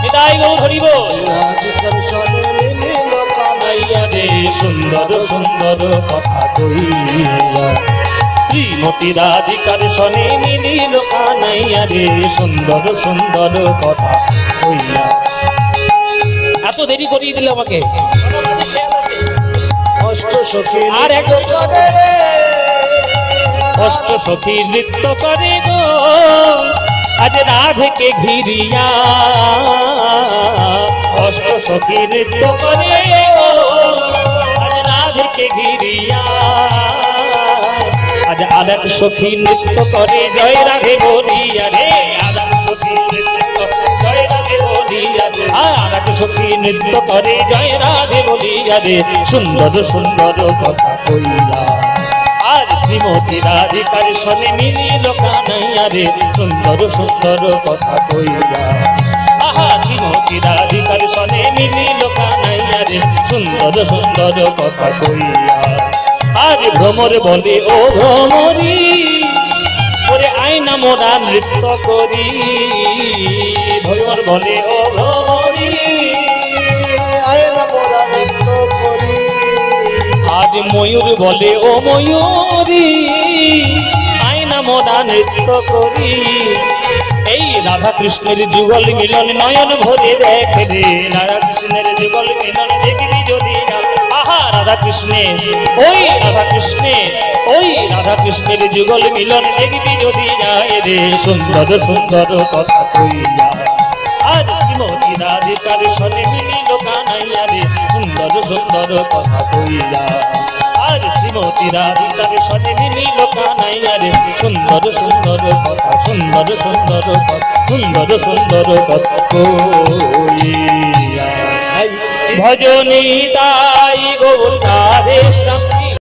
বিদায় গৌর হরিব। রাধিকার সনে মিলিল কানাইয়া রে সুন্দর সুন্দর কথা কইয়া। শ্রীমতী রাধিকার সনে মিলিল কানাইয়া রে সুন্দর সুন্দর কথা কইয়া। এত দেরি করিয়ে দিল আমাকে। আর এক অষ্ট সখী নৃত্য করে গো আজ রাধেকে ঘিরিয়া। অষ্ট সখী নৃত্য করে গো আজ রাধেকে ঘিরিয়া। আজ আর এক সখী নৃত্য করে জয় রাধে বলিয়া রে। আর এক সখী নৃত্য জয় রাধে বলিয়া রে। আর এক সখী নৃত্য করে জয় রাধে বলিয়া রে সুন্দর সুন্দর কথা কইয়া। আর শ্রীমতী রাধিকার সনে মিলিল কানাইয়া রে সুন্দর সুন্দর কথা কইয়া। আহা, শ্রীমতী রাধিকার সনে মিলিল কানাইয়া রে সুন্দর সুন্দর কথা কইয়া। আজ ভ্রমর বলে ও ভ্রমরি ওরে আয়না মোরা নৃত্য করি। ভ্রমর বলে ও ভ্রমরি আয়না মোরা নৃত্য করি। আজ ময়ূর বলে ও ময়ূরী আয়না মোরা নৃত্য করি। এই রাধা কৃষ্ণের যুগল মিলন নয়ন ভরে দেখে রে। রাধা কৃষ্ণের যুগল মিলন দেখবি যদি না। আহা, রাধা কৃষ্ণের রাধা কৃষ্ণের যুগল মিলন দেখবি যদি যায় রে সুন্দর সুন্দর কথা কইয়া আর শ্রীমতী রাধিকার সনে মিলিল কানাইয়া রে সুন্দর সুন্দর কথা কইয়া আর শ্রীমতী রাধিকার সনে মিলিল কানাইয়া রে সুন্দর সুন্দর কথা সুন্দর সুন্দর কথা সুন্দর সুন্দর কথা কইয়া ভজনী তাই গৌর রাধে শ্যাম